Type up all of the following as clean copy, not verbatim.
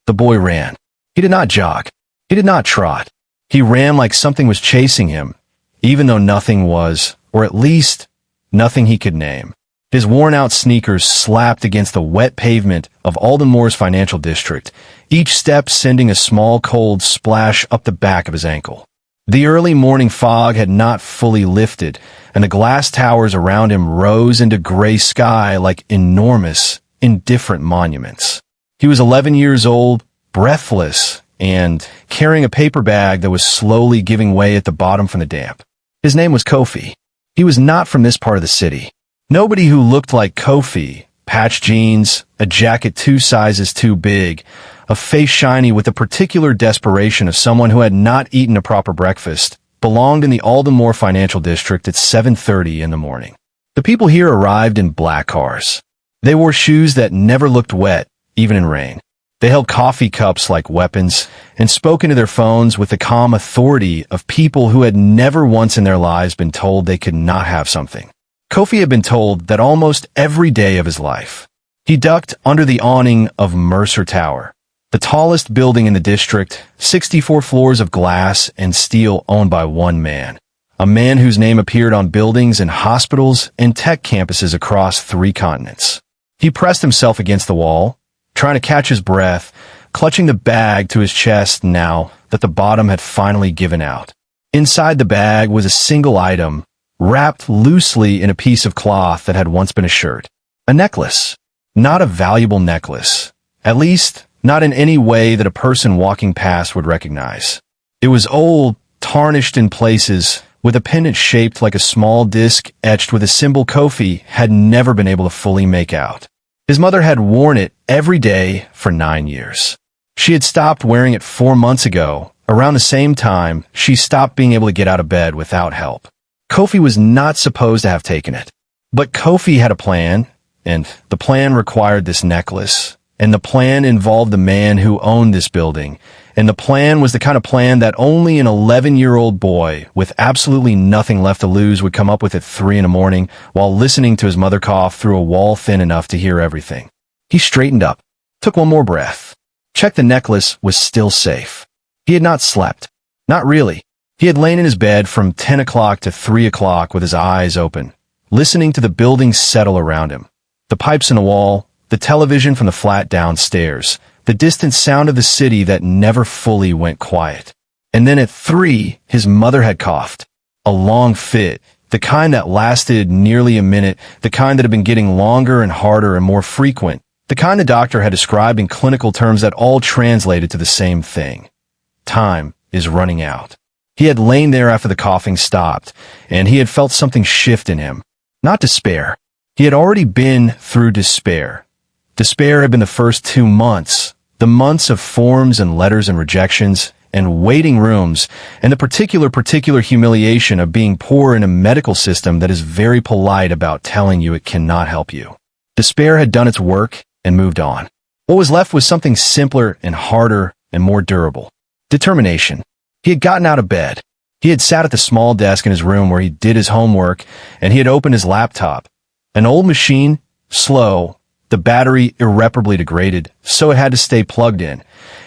The boy ran. He did not jog. He did not trot. He ran like something was chasing him, even though nothing was, or at least nothing he could name. His worn-out sneakers slapped against the wet pavement of Aldenmoor's financial district, each step sending a small cold splash up the back of his ankle. The early morning fog had not fully lifted, and the glass towers around him rose into gray sky like enormous, indifferent monuments. He was 11 years old, breathless, and carrying a paper bag that was slowly giving way at the bottom from the damp. His name was Kofi. He was not from this part of the city. Nobody who looked like Kofi, patched jeans, a jacket 2 sizes too big, a face shiny with the particular desperation of someone who had not eaten a proper breakfast, belonged in the Aldenmoor financial district at 7:30 in the morning. The people here arrived in black cars. They wore shoes that never looked wet, even in rain. They held coffee cups like weapons and spoke into their phones with the calm authority of people who had never once in their lives been told they could not have something. Kofi had been told that almost every day of his life. He ducked under the awning of Mercer Tower, the tallest building in the district, 64 floors of glass and steel owned by one man, a man whose name appeared on buildings in hospitals and tech campuses across 3 continents. He pressed himself against the wall, trying to catch his breath, clutching the bag to his chest now that the bottom had finally given out. Inside the bag was a single item, wrapped loosely in a piece of cloth that had once been a shirt. A necklace. Not a valuable necklace. At least, not in any way that a person walking past would recognize. It was old, tarnished in places, with a pendant shaped like a small disc etched with a symbol Kofi had never been able to fully make out. His mother had worn it every day for 9 years. She had stopped wearing it 4 months ago. Around the same time, she stopped being able to get out of bed without help. Kofi was not supposed to have taken it. But Kofi had a plan, and the plan required this necklace, and the plan involved the man who owned this building, and the plan was the kind of plan that only an 11-year-old boy with absolutely nothing left to lose would come up with at 3 in the morning while listening to his mother cough through a wall thin enough to hear everything. He straightened up, took one more breath, checked the necklace was still safe. He had not slept. Not really. He had lain in his bed from 10 o'clock to 3 o'clock with his eyes open, listening to the building settle around him. The pipes in the wall, the television from the flat downstairs, the distant sound of the city that never fully went quiet. And then at 3, his mother had coughed. A long fit, the kind that lasted nearly a minute, the kind that had been getting longer and harder and more frequent, the kind the doctor had described in clinical terms that all translated to the same thing. Time is running out. He had lain there after the coughing stopped, and he had felt something shift in him. Not despair. He had already been through despair. Despair had been the first 2 months, the months of forms and letters and rejections, and waiting rooms, and the particular humiliation of being poor in a medical system that is very polite about telling you it cannot help you. Despair had done its work and moved on. What was left was something simpler and harder and more durable. Determination. He had gotten out of bed. He had sat at the small desk in his room where he did his homework, and he had opened his laptop. An old machine, slow, the battery irreparably degraded, so it had to stay plugged in,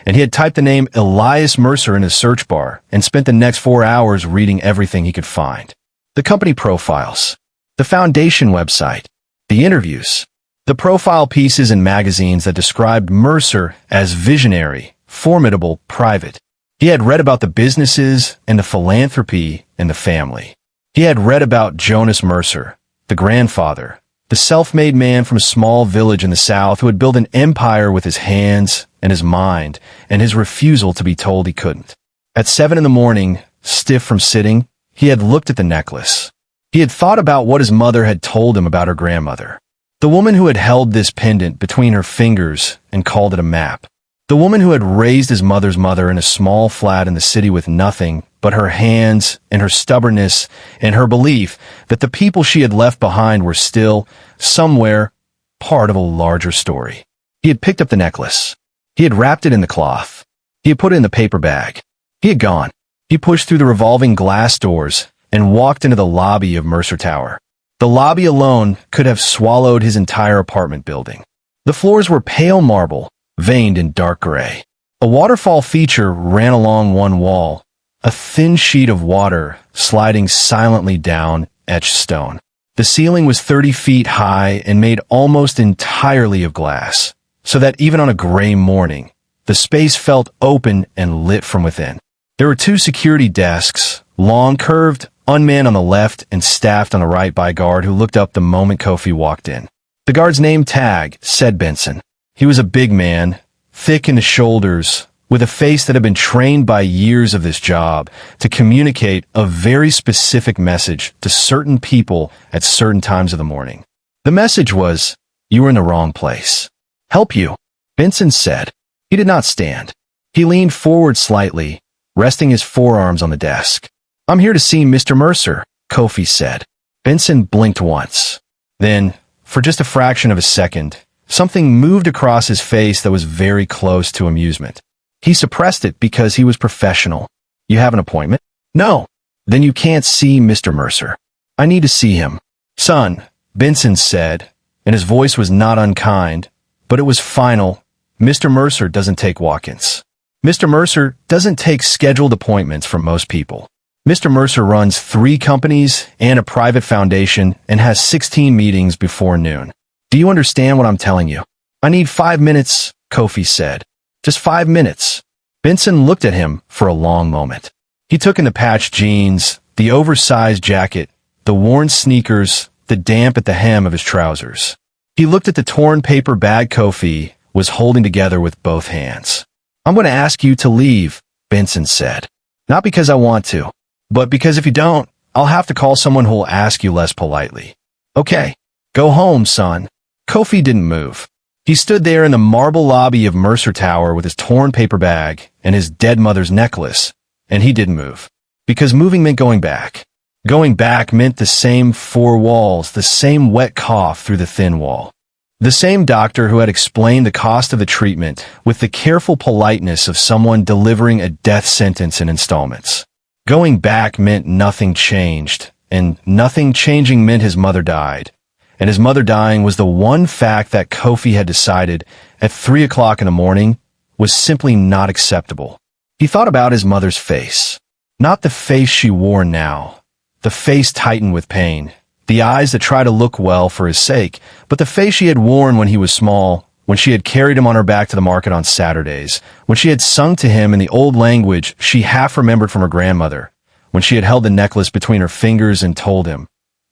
and he had typed the name Elias Mercer in his search bar and spent the next 4 hours reading everything he could find. The company profiles, the foundation website, the interviews, the profile pieces in magazines that described Mercer as visionary, formidable, private. He had read about the businesses and the philanthropy and the family. He had read about Jonas Mercer, the grandfather, the self-made man from a small village in the South who had built an empire with his hands and his mind, and his refusal to be told he couldn't. At 7 in the morning, stiff from sitting, he had looked at the necklace. He had thought about what his mother had told him about her grandmother. The woman who had held this pendant between her fingers and called it a map. The woman who had raised his mother's mother in a small flat in the city with nothing but her hands and her stubbornness and her belief that the people she had left behind were still, somewhere, part of a larger story. He had picked up the necklace. He had wrapped it in the cloth. He had put it in the paper bag. He had gone. He pushed through the revolving glass doors and walked into the lobby of Mercer Tower. The lobby alone could have swallowed his entire apartment building. The floors were pale marble, veined in dark gray. A waterfall feature ran along one wall, a thin sheet of water sliding silently down etched stone. The ceiling was 30 feet high and made almost entirely of glass, so that even on a gray morning, the space felt open and lit from within. There were 2 security desks, long curved, unmanned on the left and staffed on the right by a guard who looked up the moment Kofi walked in. The guard's name tag said Benson. He was a big man, thick in the shoulders, with a face that had been trained by years of this job to communicate a very specific message to certain people at certain times of the morning. The message was, "You were in the wrong place. Help you," Benson said. He did not stand. He leaned forward slightly, resting his forearms on the desk. "I'm here to see Mr. Mercer," Kofi said. Benson blinked once. Then, for just a fraction of a second, something moved across his face that was very close to amusement. He suppressed it because he was professional. "You have an appointment?" "No." "Then you can't see Mr. Mercer." "I need to see him." "Son," Benson said, and his voice was not unkind, but it was final. "Mr. Mercer doesn't take walk-ins. Mr. Mercer doesn't take scheduled appointments from most people. Mr. Mercer runs 3 companies and a private foundation and has 16 meetings before noon. Do you understand what I'm telling you?" "I need 5 minutes," Kofi said. "Just 5 minutes." Benson looked at him for a long moment. He took in the patched jeans, the oversized jacket, the worn sneakers, the damp at the hem of his trousers. He looked at the torn paper bag Kofi was holding together with both hands. "I'm going to ask you to leave," Benson said. "Not because I want to, but because if you don't, I'll have to call someone who will ask you less politely." "Okay, go home, son." Kofi didn't move. He stood there in the marble lobby of Mercer Tower with his torn paper bag and his dead mother's necklace, and he didn't move. Because moving meant going back. Going back meant the same 4 walls, the same wet cough through the thin wall. The same doctor who had explained the cost of the treatment with the careful politeness of someone delivering a death sentence in installments. Going back meant nothing changed, and nothing changing meant his mother died. And his mother dying was the one fact that Kofi had decided at 3 o'clock in the morning was simply not acceptable. He thought about his mother's face. Not the face she wore now. The face tightened with pain. The eyes that try to look well for his sake, but the face she had worn when he was small, when she had carried him on her back to the market on Saturdays, when she had sung to him in the old language she half remembered from her grandmother, when she had held the necklace between her fingers and told him,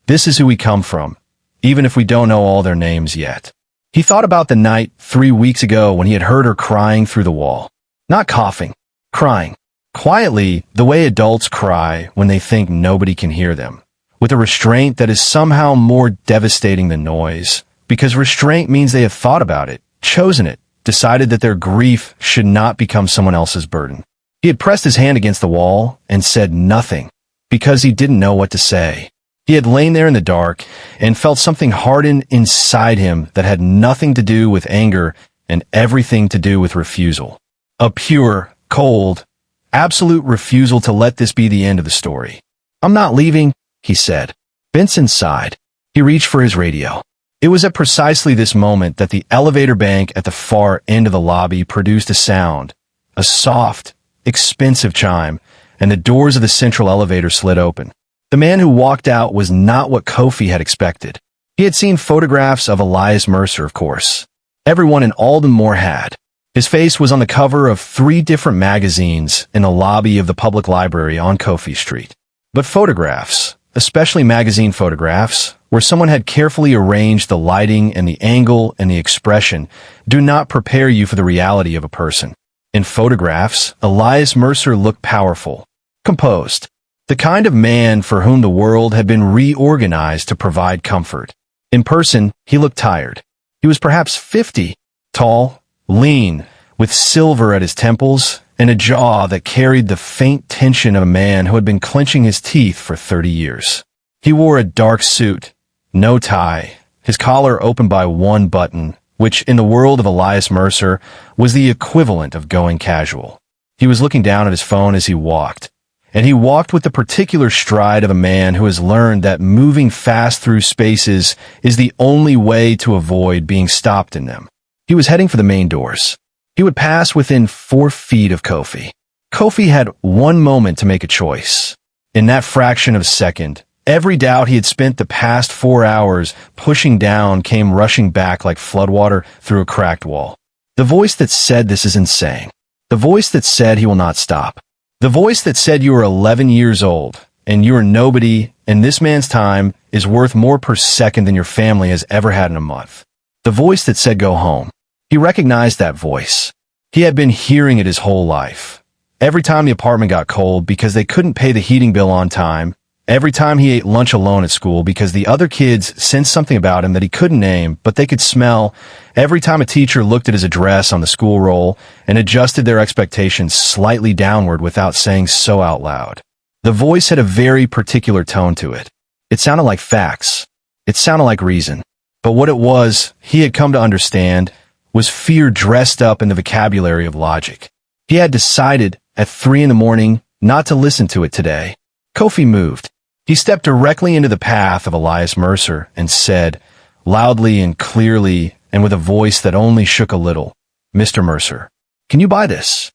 "This is who we come from, even if we don't know all their names yet." He thought about the night 3 weeks ago when he had heard her crying through the wall. Not coughing, crying. Quietly, the way adults cry when they think nobody can hear them. With a restraint that is somehow more devastating than noise. Because restraint means they have thought about it, chosen it, decided that their grief should not become someone else's burden. He had pressed his hand against the wall and said nothing, because he didn't know what to say. He had lain there in the dark and felt something harden inside him that had nothing to do with anger and everything to do with refusal. A pure, cold, absolute refusal to let this be the end of the story. "I'm not leaving," he said. Benson sighed. He reached for his radio. It was at precisely this moment that the elevator bank at the far end of the lobby produced a sound, a soft, expensive chime, and the doors of the central elevator slid open. The man who walked out was not what Kofi had expected. He had seen photographs of Elias Mercer, of course. Everyone in Aldenmore had. His face was on the cover of 3 different magazines in the lobby of the public library on Kofi Street. But photographs, especially magazine photographs, where someone had carefully arranged the lighting and the angle and the expression, do not prepare you for the reality of a person. In photographs, Elias Mercer looked powerful, composed, the kind of man for whom the world had been reorganized to provide comfort. In person, he looked tired. He was perhaps 50, tall, lean, with silver at his temples and a jaw that carried the faint tension of a man who had been clenching his teeth for 30 years. He wore a dark suit, no tie, his collar open by 1 button, which in the world of Elias Mercer was the equivalent of going casual. He was looking down at his phone as he walked, and he walked with the particular stride of a man who has learned that moving fast through spaces is the only way to avoid being stopped in them. He was heading for the main doors. He would pass within 4 feet of Kofi. Kofi had one moment to make a choice. In that fraction of a second, every doubt he had spent the past 4 hours pushing down came rushing back like floodwater through a cracked wall. The voice that said this is insane. The voice that said he will not stop. The voice that said you are 11 years old, and you are nobody, and this man's time is worth more per second than your family has ever had in a month. The voice that said go home. He recognized that voice. He had been hearing it his whole life. Every time the apartment got cold because they couldn't pay the heating bill on time, every time he ate lunch alone at school because the other kids sensed something about him that he couldn't name, but they could smell, every time a teacher looked at his address on the school roll and adjusted their expectations slightly downward without saying so out loud. The voice had a very particular tone to it. It sounded like facts. It sounded like reason. But what it was, he had come to understand, was fear dressed up in the vocabulary of logic. He had decided at 3 a.m. not to listen to it today. Kofi moved. He stepped directly into the path of Elias Mercer and said, loudly and clearly and with a voice that only shook a little, "Mr. Mercer, can you buy this?"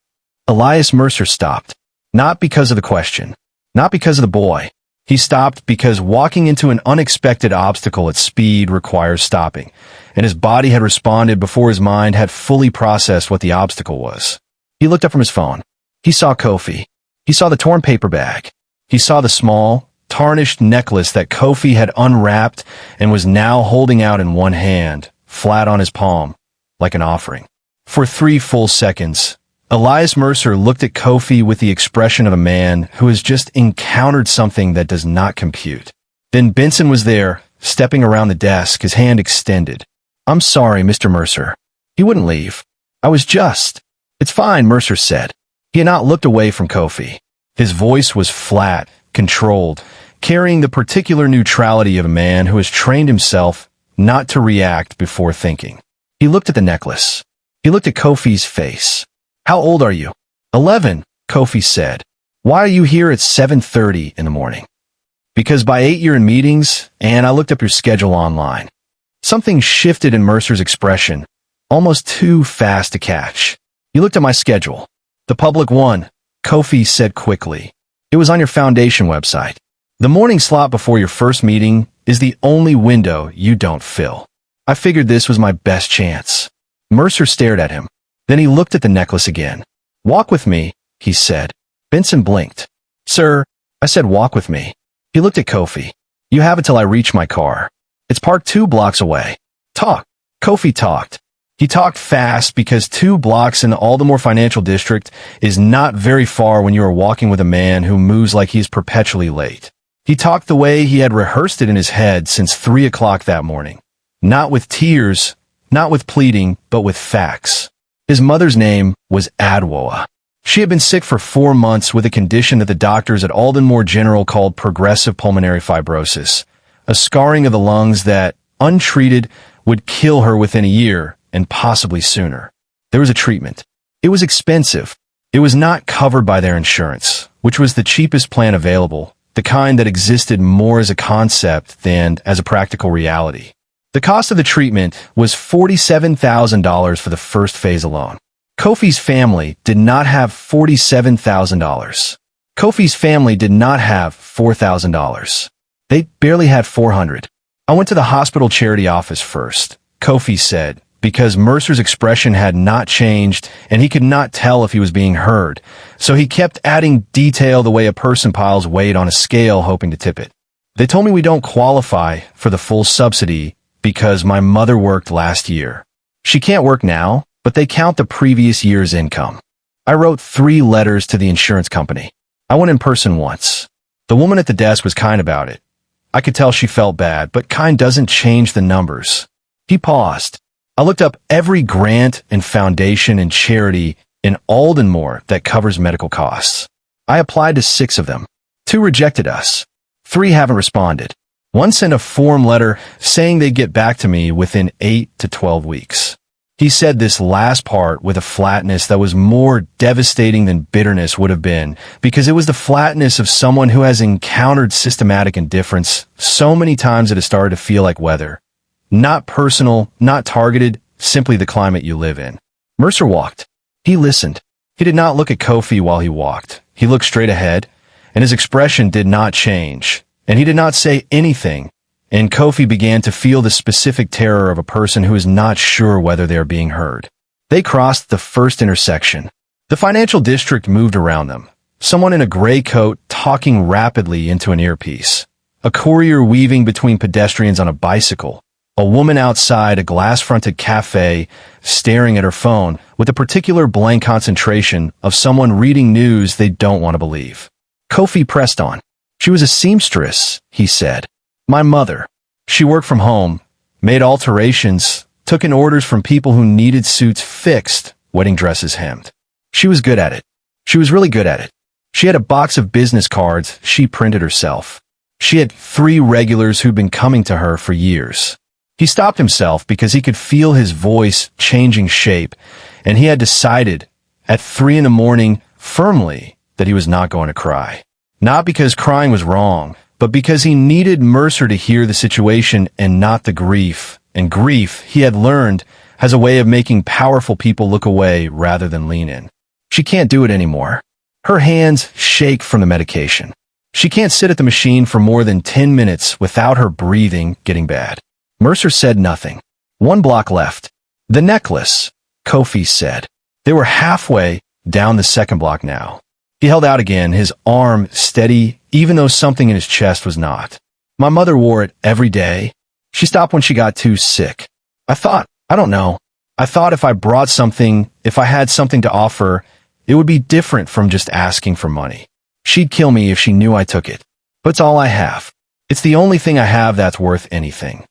Elias Mercer stopped. Not because of the question. Not because of the boy. He stopped because walking into an unexpected obstacle at speed requires stopping, and his body had responded before his mind had fully processed what the obstacle was. He looked up from his phone. He saw Kofi. He saw the torn paper bag. He saw the small, tarnished necklace that Kofi had unwrapped and was now holding out in one hand, flat on his palm, like an offering. For 3 full seconds, Elias Mercer looked at Kofi with the expression of a man who has just encountered something that does not compute. Then Benson was there, stepping around the desk, his hand extended. "I'm sorry, Mr. Mercer." He wouldn't leave. "It's fine," Mercer said. He had not looked away from Kofi. His voice was flat, controlled, carrying the particular neutrality of a man who has trained himself not to react before thinking. He looked at the necklace. He looked at Kofi's face. "How old are you?" 11, Kofi said. "Why are you here at 7:30 in the morning?" "Because by 8 you're in meetings, and I looked up your schedule online." Something shifted in Mercer's expression, almost too fast to catch. "You looked at my schedule." "The public one," Kofi said quickly. "It was on your foundation website. The morning slot before your first meeting is the only window you don't fill. I figured this was my best chance." Mercer stared at him. Then he looked at the necklace again. "Walk with me," he said. Benson blinked. "Sir," I said, "walk with me." He looked at Kofi. "You have until I reach my car. It's parked 2 blocks away." "Talk." Kofi talked. He talked fast because 2 blocks in the Aldermore Financial District is not very far when you are walking with a man who moves like he's perpetually late. He talked the way he had rehearsed it in his head since 3 o'clock that morning. Not with tears, not with pleading, but with facts. His mother's name was Adwoa. She had been sick for 4 months with a condition that the doctors at Aldermore General called progressive pulmonary fibrosis, a scarring of the lungs that, untreated, would kill her within a year, and possibly sooner. There was a treatment. It was expensive. It was not covered by their insurance, which was the cheapest plan available, the kind that existed more as a concept than as a practical reality. The cost of the treatment was $47,000 for the first phase alone. Kofi's family did not have $47,000. Kofi's family did not have $4,000. They barely had $400. "I went to the hospital charity office first," Kofi said, because Mercer's expression had not changed and he could not tell if he was being heard, so he kept adding detail the way a person piles weight on a scale hoping to tip it. "They told me we don't qualify for the full subsidy because my mother worked last year. She can't work now, but they count the previous year's income. I wrote 3 letters to the insurance company. I went in person once. The woman at the desk was kind about it. I could tell she felt bad, but kind doesn't change the numbers." He paused. "I looked up every grant and foundation and charity in Aldermore that covers medical costs. I applied to 6 of them. 2 rejected us. 3 haven't responded. 1 sent a form letter saying they'd get back to me within 8 to 12 weeks. He said this last part with a flatness that was more devastating than bitterness would have been, because it was the flatness of someone who has encountered systematic indifference so many times that it started to feel like weather. Not personal, not targeted, simply the climate you live in. Mercer walked. He listened. He did not look at Kofi while he walked. He looked straight ahead, and his expression did not change, and he did not say anything. And Kofi began to feel the specific terror of a person who is not sure whether they are being heard. They crossed the first intersection. The financial district moved around them. Someone in a gray coat talking rapidly into an earpiece. A courier weaving between pedestrians on a bicycle. A woman outside a glass-fronted cafe staring at her phone with a particular blank concentration of someone reading news they don't want to believe. Kofi pressed on. She was a seamstress, he said. My mother. She worked from home, made alterations, took in orders from people who needed suits fixed, wedding dresses hemmed. She was good at it. She was really good at it. She had a box of business cards she printed herself. She had 3 regulars who'd been coming to her for years. He stopped himself because he could feel his voice changing shape, and he had decided at 3 in the morning firmly that he was not going to cry. Not because crying was wrong, but because he needed Mercer to hear the situation and not the grief. And grief, he had learned, has a way of making powerful people look away rather than lean in. She can't do it anymore. Her hands shake from the medication. She can't sit at the machine for more than 10 minutes without her breathing getting bad. Mercer said nothing. 1 block left. The necklace, Kofi said. They were halfway down the 2nd block now. He held out again, his arm steady, even though something in his chest was not. My mother wore it every day. She stopped when she got too sick. I thought if I brought something, if I had something to offer, it would be different from just asking for money. She'd kill me if she knew I took it. But it's all I have. It's the only thing I have that's worth anything.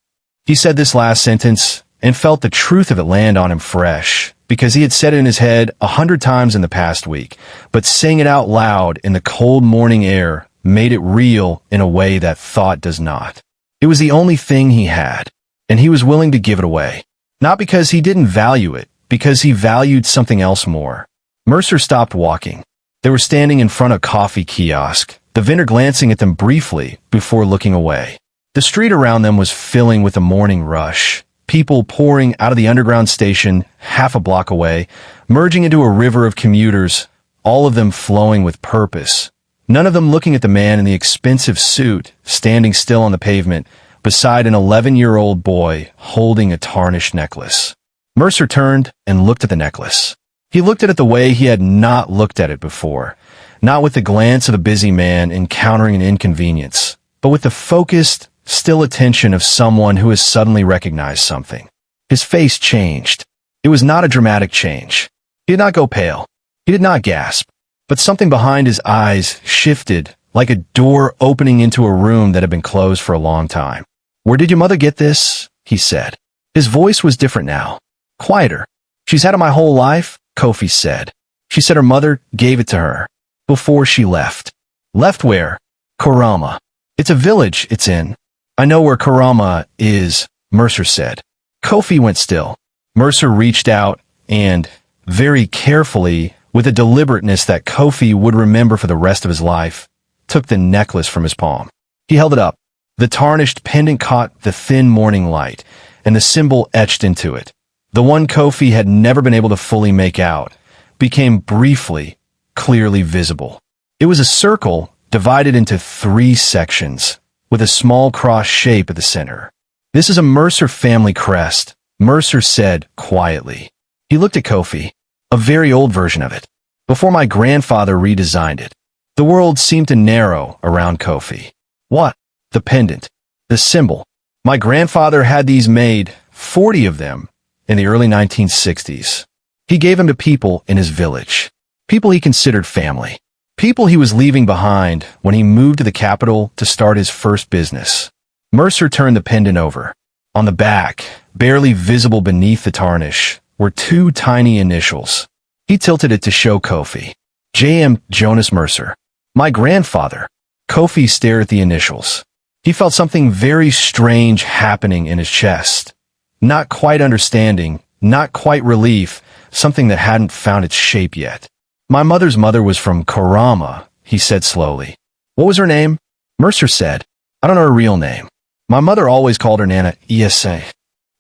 He said this last sentence and felt the truth of it land on him fresh, because he had said it in his head 100 times in the past week, but saying it out loud in the cold morning air made it real in a way that thought does not. It was the only thing he had, and he was willing to give it away. Not because he didn't value it, because he valued something else more. Mercer stopped walking. They were standing in front of a coffee kiosk, the vendor glancing at them briefly before looking away. The street around them was filling with a morning rush. People pouring out of the underground station half a block away, merging into a river of commuters, all of them flowing with purpose. None of them looking at the man in the expensive suit, standing still on the pavement, beside an 11-year-old boy holding a tarnished necklace. Mercer turned and looked at the necklace. He looked at it the way he had not looked at it before, not with the glance of the busy man encountering an inconvenience, but with the focused, still attention of someone who has suddenly recognized something. His face changed. It was not a dramatic change. He did not go pale. He did not gasp. But something behind his eyes shifted, like a door opening into a room that had been closed for a long time. Where did your mother get this? He said. His voice was different now. Quieter. She's had it my whole life, Kofi said. She said her mother gave it to her. Before she left. Left where? Karama. It's a village it's in. I know where Karama is, Mercer said. Kofi went still. Mercer reached out and, very carefully, with a deliberateness that Kofi would remember for the rest of his life, took the necklace from his palm. He held it up. The tarnished pendant caught the thin morning light, and the symbol etched into it. The one Kofi had never been able to fully make out, became briefly, clearly visible. It was a circle divided into 3 sections, with a small cross shape at the center. This is a Mercer family crest, Mercer said quietly. He looked at Kofi, a very old version of it, before my grandfather redesigned it. The world seemed to narrow around Kofi. What? The pendant. The symbol. My grandfather had these made, 40 of them, in the early 1960s. He gave them to people in his village. People he considered family. People he was leaving behind when he moved to the capital to start his first business. Mercer turned the pendant over. On the back, barely visible beneath the tarnish, were 2 tiny initials. He tilted it to show Kofi. J.M. Jonas Mercer. My grandfather. Kofi stared at the initials. He felt something very strange happening in his chest. Not quite understanding, not quite relief, something that hadn't found its shape yet. My mother's mother was from Karama, he said slowly. What was her name? Mercer said. I don't know her real name. My mother always called her Nana Esa.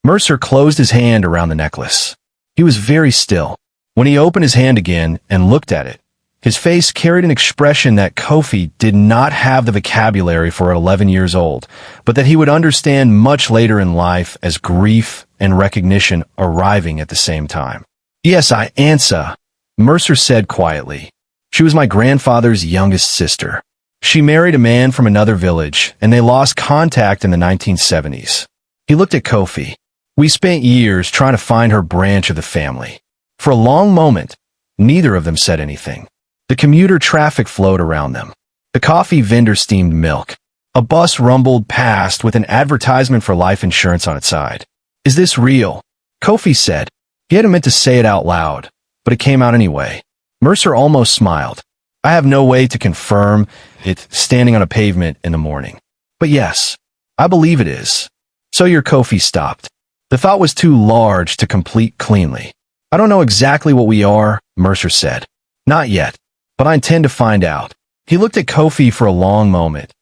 Mercer closed his hand around the necklace. He was very still. When he opened his hand again and looked at it, his face carried an expression that Kofi did not have the vocabulary for at 11 years old, but that he would understand much later in life as grief and recognition arriving at the same time. "Yes, I answer," Mercer said quietly. "She was my grandfather's youngest sister. She married a man from another village, and they lost contact in the 1970s. He looked at Kofi. "We spent years trying to find her branch of the family." For a long moment, neither of them said anything. The commuter traffic flowed around them. The coffee vendor steamed milk. A bus rumbled past with an advertisement for life insurance on its side. "Is this real?" Kofi said. He hadn't meant to say it out loud, but it came out anyway. Mercer almost smiled. "I have no way to confirm it standing on a pavement in the morning. But yes, I believe it is." "So your Kofi stopped." The thought was too large to complete cleanly. "I don't know exactly what we are," Mercer said. "Not yet, but I intend to find out." He looked at Kofi for a long moment.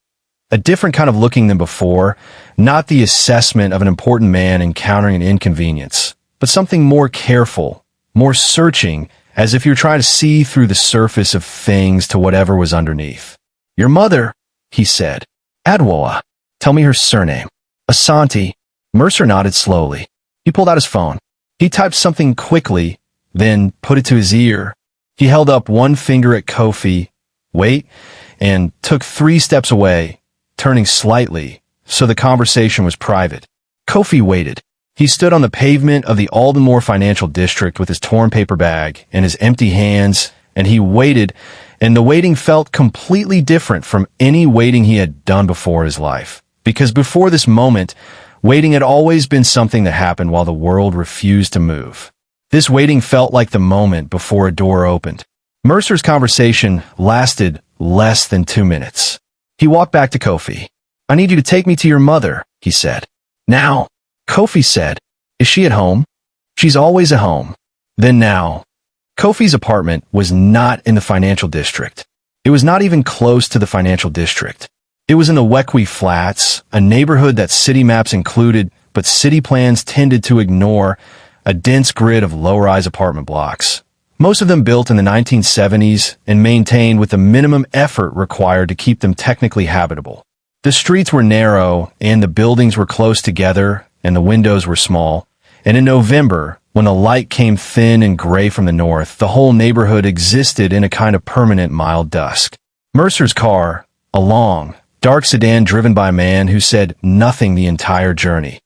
A different kind of looking than before, not the assessment of an important man encountering an inconvenience, but something more careful, more searching, as if you're trying to see through the surface of things to whatever was underneath. "Your mother," he said. "Adwoa. Tell me her surname." "Asante." Mercer nodded slowly. He pulled out his phone. He typed something quickly, then put it to his ear. He held up one finger at Kofi, "Wait," and took 3 steps away, turning slightly, so the conversation was private. Kofi waited. He stood on the pavement of the Aldenmore Financial District with his torn paper bag and his empty hands, and he waited, and the waiting felt completely different from any waiting he had done before in his life. Because before this moment, waiting had always been something that happened while the world refused to move. This waiting felt like the moment before a door opened. Mercer's conversation lasted less than 2 minutes. He walked back to Kofi. "I need you to take me to your mother," he said. "Now," Kofi said. "Is she at home?" "She's always at home." Then now. Kofi's apartment was not in the financial district. It was not even close to the financial district. It was in the Wequi Flats, a neighborhood that city maps included, but city plans tended to ignore, a dense grid of low-rise apartment blocks. Most of them built in the 1970s and maintained with the minimum effort required to keep them technically habitable. The streets were narrow, and the buildings were close together, and the windows were small. And in November, when the light came thin and gray from the north, the whole neighborhood existed in a kind of permanent mild dusk. Mercer's car, a long, dark sedan driven by a man who said nothing the entire journey,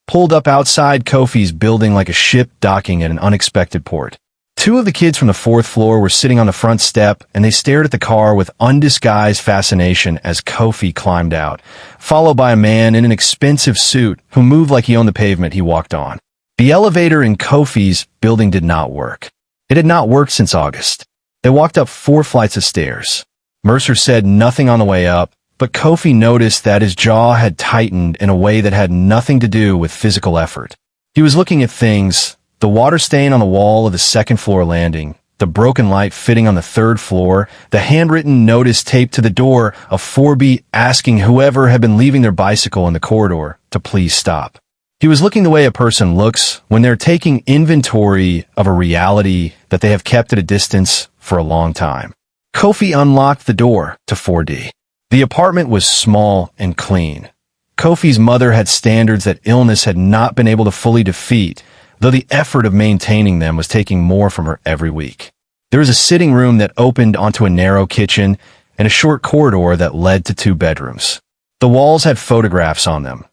pulled up outside Kofi's building like a ship docking at an unexpected port. 2 of the kids from the 4th floor were sitting on the front step, and they stared at the car with undisguised fascination as Kofi climbed out, followed by a man in an expensive suit who moved like he owned the pavement he walked on. The elevator in Kofi's building did not work. It had not worked since August. They walked up 4 flights of stairs. Mercer said nothing on the way up, but Kofi noticed that his jaw had tightened in a way that had nothing to do with physical effort. He was looking at things: the water stain on the wall of the 2nd floor landing, the broken light fitting on the 3rd floor, the handwritten notice taped to the door of 4B asking whoever had been leaving their bicycle in the corridor to please stop. He was looking the way a person looks when they're taking inventory of a reality that they have kept at a distance for a long time. Kofi unlocked the door to 4D. The apartment was small and clean. Kofi's mother had standards that illness had not been able to fully defeat, though the effort of maintaining them was taking more from her every week. There was a sitting room that opened onto a narrow kitchen and a short corridor that led to 2 bedrooms. The walls had photographs on them.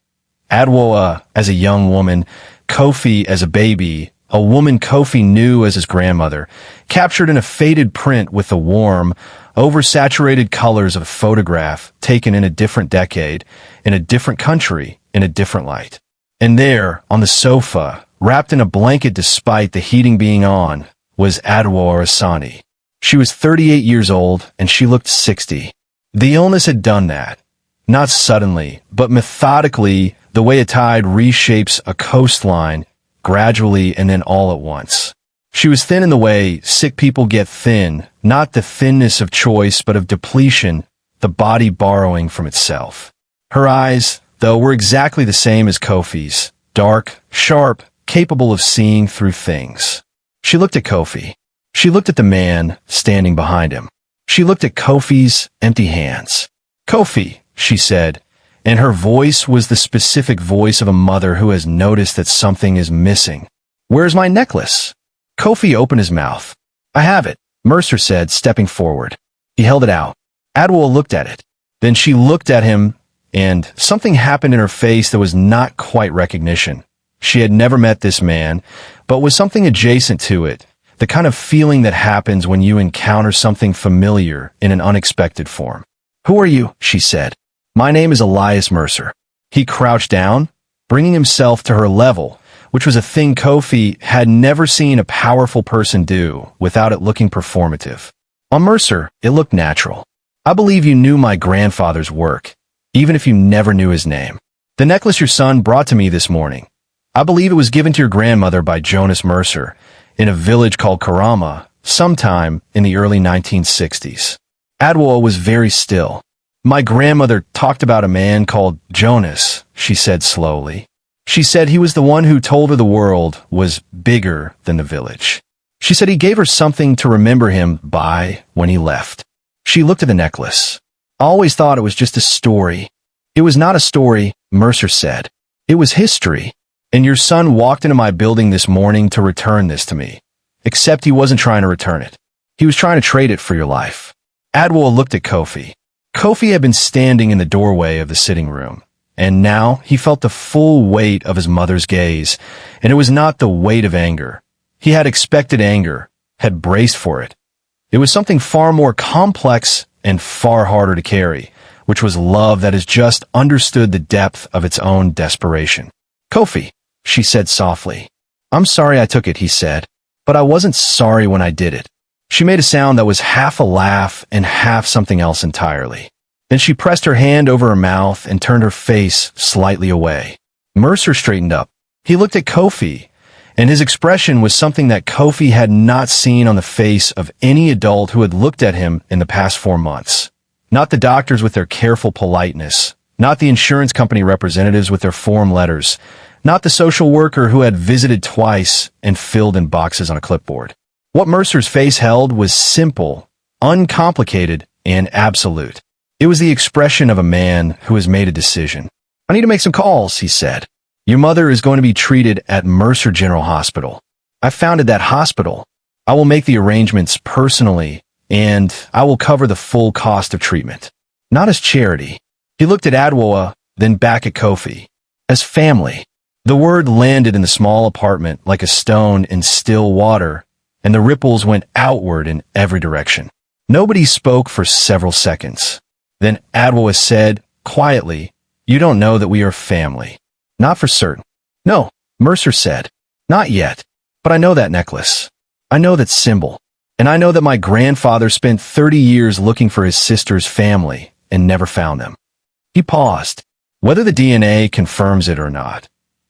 Adwoa as a young woman, Kofi as a baby, a woman Kofi knew as his grandmother, captured in a faded print with the warm, oversaturated colors of a photograph taken in a different decade, in a different country, in a different light. And there, on the sofa, wrapped in a blanket despite the heating being on, was Adwoa Asante. She was 38 years old, and she looked 60. The illness had done that. Not suddenly, but methodically, the way a tide reshapes a coastline, gradually and then all at once. She was thin in the way sick people get thin, not the thinness of choice but of depletion, the body borrowing from itself. Her eyes, though, were exactly the same as Kofi's, dark, sharp, capable of seeing through things. She looked at Kofi. She looked at the man standing behind him. She looked at Kofi's empty hands. "Kofi," she said, and her voice was the specific voice of a mother who has noticed that something is missing. "Where's my necklace?" Kofi opened his mouth. "I have it," Mercer said, stepping forward. He held it out. Adwoa looked at it. Then she looked at him, and something happened in her face that was not quite recognition. She had never met this man, but was something adjacent to it, the kind of feeling that happens when you encounter something familiar in an unexpected form. "Who are you?" she said. "My name is Elias Mercer." He crouched down, bringing himself to her level, which was a thing Kofi had never seen a powerful person do without it looking performative. On Mercer, it looked natural. "I believe you knew my grandfather's work, even if you never knew his name. The necklace your son brought to me this morning, I believe it was given to your grandmother by Jonas Mercer in a village called Karama sometime in the early 1960s. Adwoa was very still. "My grandmother talked about a man called Jonas," she said slowly. "She said he was the one who told her the world was bigger than the village. She said he gave her something to remember him by when he left." She looked at the necklace. "I always thought it was just a story." "It was not a story," Mercer said. "It was history. And your son walked into my building this morning to return this to me. Except he wasn't trying to return it. He was trying to trade it for your life." Adwoa looked at Kofi. Kofi had been standing in the doorway of the sitting room, and now he felt the full weight of his mother's gaze, and it was not the weight of anger. He had expected anger, had braced for it. It was something far more complex and far harder to carry, which was love that has just understood the depth of its own desperation. "Kofi," she said softly. "I'm sorry I took it," he said, "but I wasn't sorry when I did it." She made a sound that was half a laugh and half something else entirely. Then she pressed her hand over her mouth and turned her face slightly away. Mercer straightened up. He looked at Kofi, and his expression was something that Kofi had not seen on the face of any adult who had looked at him in the past 4 months. Not the doctors with their careful politeness, not the insurance company representatives with their form letters, not the social worker who had visited twice and filled in boxes on a clipboard. What Mercer's face held was simple, uncomplicated, and absolute. It was the expression of a man who has made a decision. "I need to make some calls," he said. "Your mother is going to be treated at Mercer General Hospital. I founded that hospital. I will make the arrangements personally, and I will cover the full cost of treatment. Not as charity." He looked at Adwoa, then back at Kofi. "As family." The word landed in the small apartment like a stone in still water, and the ripples went outward in every direction. Nobody spoke for several seconds. Then Adwoa said, quietly, "You don't know that we are family." "Not for certain." "No," Mercer said. "Not yet. But I know that necklace. I know that symbol. And I know that my grandfather spent 30 years looking for his sister's family and never found them." He paused. "Whether the DNA confirms it or not,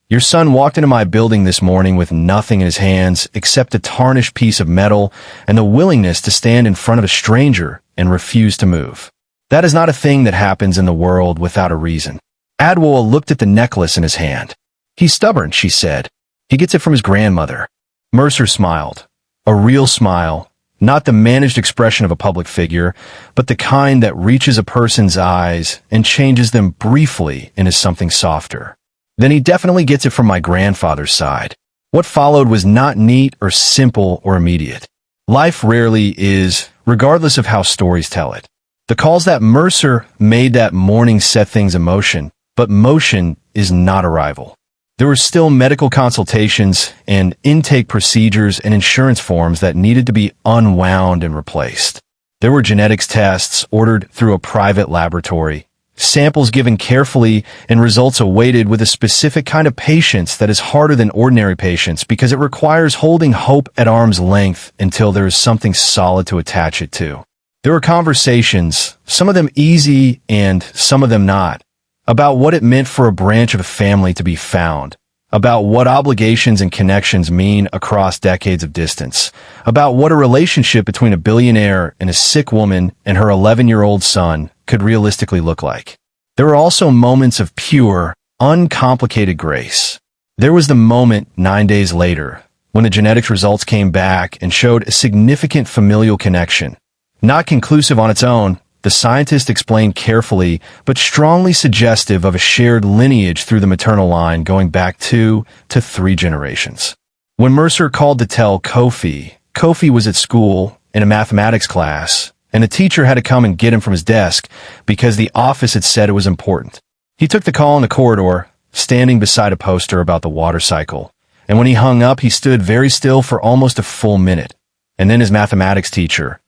your son walked into my building this morning with nothing in his hands except a tarnished piece of metal and the willingness to stand in front of a stranger and refuse to move. That is not a thing that happens in the world without a reason." Adwoa looked at the necklace in his hand. "He's stubborn," she said. "He gets it from his grandmother." Mercer smiled. A real smile, not the managed expression of a public figure, but the kind that reaches a person's eyes and changes them briefly into something softer. "Then he definitely gets it from my grandfather's side." What followed was not neat or simple or immediate. Life rarely is, regardless of how stories tell it. The calls that Mercer made that morning set things in motion, but motion is not arrival. There were still medical consultations and intake procedures and insurance forms that needed to be unwound and replaced. There were genetics tests ordered through a private laboratory, samples given carefully, and results awaited with a specific kind of patience that is harder than ordinary patience because it requires holding hope at arm's length until there is something solid to attach it to. There were conversations, some of them easy and some of them not, about what it meant for a branch of a family to be found, about what obligations and connections mean across decades of distance, about what a relationship between a billionaire and a sick woman and her 11-year-old son could realistically look like. There were also moments of pure, uncomplicated grace. There was the moment 9 days later, when the genetics results came back and showed a significant familial connection. Not conclusive on its own, the scientist explained carefully, but strongly suggestive of a shared lineage through the maternal line going back 2 to 3 generations. When Mercer called to tell Kofi was at school in a mathematics class, and the teacher had to come and get him from his desk because the office had said it was important. He took the call in the corridor, standing beside a poster about the water cycle. And when he hung up, he stood very still for almost a full minute. And then his mathematics teacher,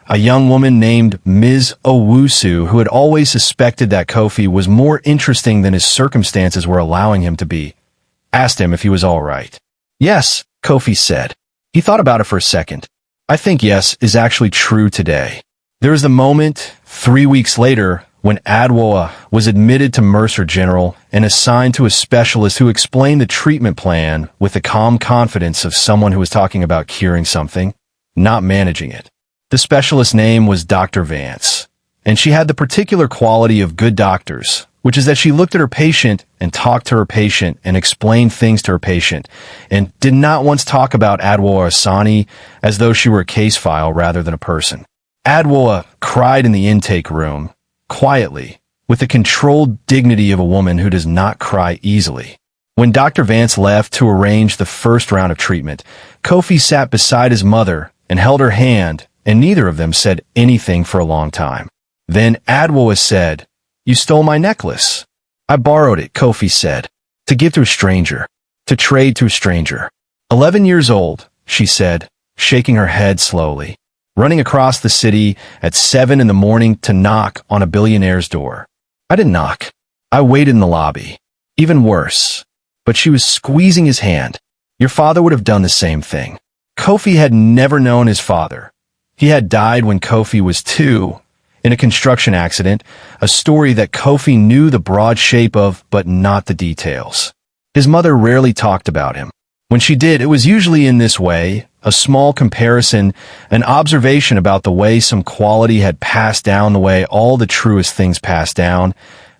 a young woman named Ms. Owusu, who had always suspected that Kofi was more interesting than his circumstances were allowing him to be, asked him if he was all right. Yes, Kofi said. He thought about it for a second. I think yes is actually true today. There was the moment, 3 weeks later, when Adwoa was admitted to Mercer General and assigned to a specialist who explained the treatment plan with the calm confidence of someone who was talking about curing something, not managing it. The specialist's name was Dr. Vance, and she had the particular quality of good doctors, which is that she looked at her patient and talked to her patient and explained things to her patient, and did not once talk about Adwoa Asani as though she were a case file rather than a person. Adwoa cried in the intake room, quietly, with the controlled dignity of a woman who does not cry easily. When Dr. Vance left to arrange the first round of treatment, Kofi sat beside his mother and held her hand, and neither of them said anything for a long time. Then Adwoa said, "You stole my necklace." "I borrowed it," Kofi said, "to give to a stranger, to trade to a stranger." 11 years old, she said, shaking her head slowly, running across the city at 7 in the morning to knock on a billionaire's door. I didn't knock. I waited in the lobby. Even worse. But she was squeezing his hand. Your father would have done the same thing. Kofi had never known his father. He had died when Kofi was 2, in a construction accident, a story that Kofi knew the broad shape of, but not the details. His mother rarely talked about him. When she did, it was usually in this way, a small comparison, an observation about the way some quality had passed down the way all the truest things passed down,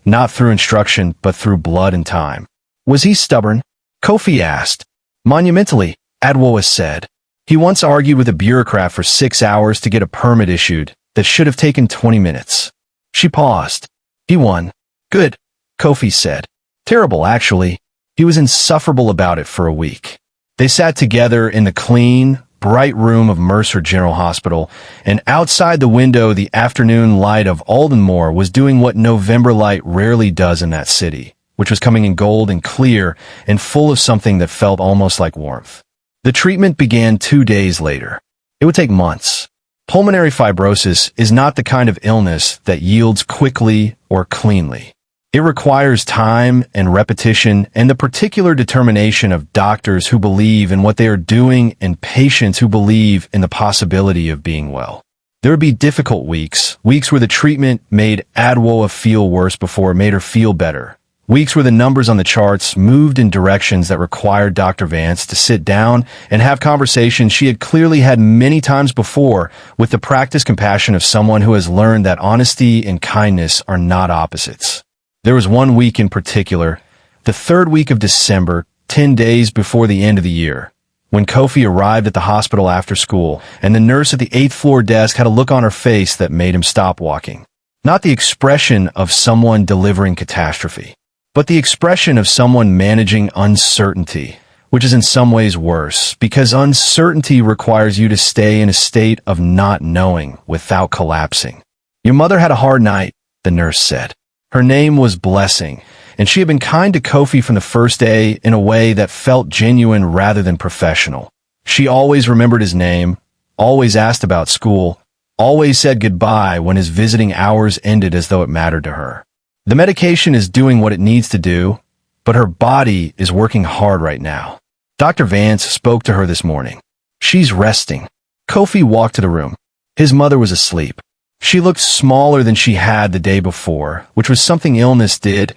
not through instruction, but through blood and time. Was he stubborn? Kofi asked. Monumentally, Adwoa said. He once argued with a bureaucrat for 6 hours to get a permit issued that should have taken 20 minutes. She paused. He won. Good, Kofi said. Terrible, actually. He was insufferable about it for a week. They sat together in the clean, bright room of Mercer General Hospital, and outside the window the afternoon light of Aldenmore was doing what November light rarely does in that city, which was coming in gold and clear and full of something that felt almost like warmth. The treatment began 2 days later. It would take months. Pulmonary fibrosis is not the kind of illness that yields quickly or cleanly. It requires time and repetition and the particular determination of doctors who believe in what they are doing and patients who believe in the possibility of being well. There would be difficult weeks where the treatment made Adwoa feel worse before it made her feel better, weeks where the numbers on the charts moved in directions that required Dr. Vance to sit down and have conversations she had clearly had many times before with the practiced compassion of someone who has learned that honesty and kindness are not opposites. There was one week in particular, the 3rd week of December, 10 days before the end of the year, when Kofi arrived at the hospital after school, and the nurse at the 8th floor desk had a look on her face that made him stop walking. Not the expression of someone delivering catastrophe, but the expression of someone managing uncertainty, which is in some ways worse, because uncertainty requires you to stay in a state of not knowing without collapsing. Your mother had a hard night, the nurse said. Her name was Blessing, and she had been kind to Kofi from the first day in a way that felt genuine rather than professional. She always remembered his name, always asked about school, always said goodbye when his visiting hours ended as though it mattered to her. The medication is doing what it needs to do, but her body is working hard right now. Dr. Vance spoke to her this morning. She's resting. Kofi walked to the room. His mother was asleep. She looked smaller than she had the day before, which was something illness did,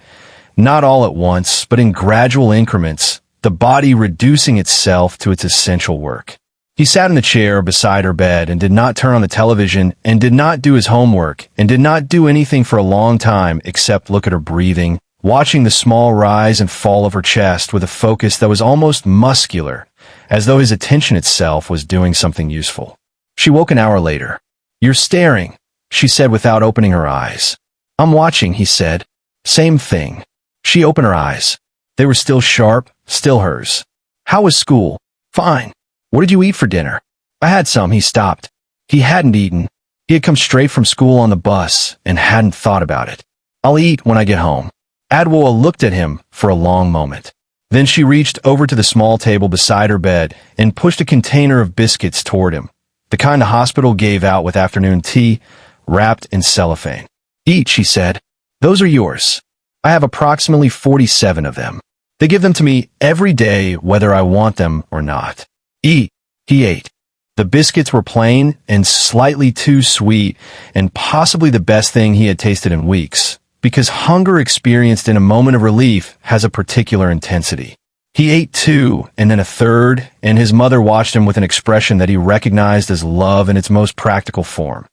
not all at once, but in gradual increments, the body reducing itself to its essential work. He sat in the chair beside her bed and did not turn on the television and did not do his homework and did not do anything for a long time except look at her breathing, watching the small rise and fall of her chest with a focus that was almost muscular, as though his attention itself was doing something useful. She woke an hour later. "You're staring," she said without opening her eyes. "I'm watching," he said. "Same thing." She opened her eyes. They were still sharp, still hers. "How was school?" "Fine." "What did you eat for dinner?" "I had some." He stopped. He hadn't eaten. He had come straight from school on the bus and hadn't thought about it. "I'll eat when I get home." Adwoa looked at him for a long moment. Then she reached over to the small table beside her bed and pushed a container of biscuits toward him, the kind the hospital gave out with afternoon tea, wrapped in cellophane. "Eat," she said. "Those are yours. I have approximately 47 of them. They give them to me every day whether I want them or not. Eat." He ate. The biscuits were plain and slightly too sweet, and possibly the best thing he had tasted in weeks, because hunger experienced in a moment of relief has a particular intensity. He ate two, and then a third, and his mother watched him with an expression that he recognized as love in its most practical form.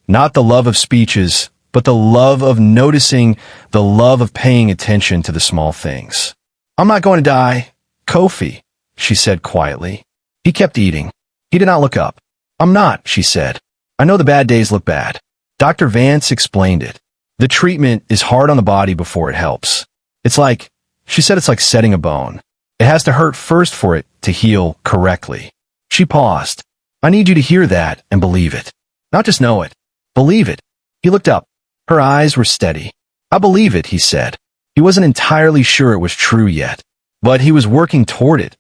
Not the love of speeches, but the love of noticing, the love of paying attention to the small things. "I'm not going to die, Kofi," she said quietly. He kept eating. He did not look up. "I'm not," she said. "I know the bad days look bad." Dr. Vance explained it. "The treatment is hard on the body before it helps. It's like," she said, "it's like setting a bone. It has to hurt first for it to heal correctly." She paused. "I need you to hear that and believe it. Not just know it. Believe it." He looked up. Her eyes were steady. "I believe it," he said. He wasn't entirely sure it was true yet, but he was working toward it.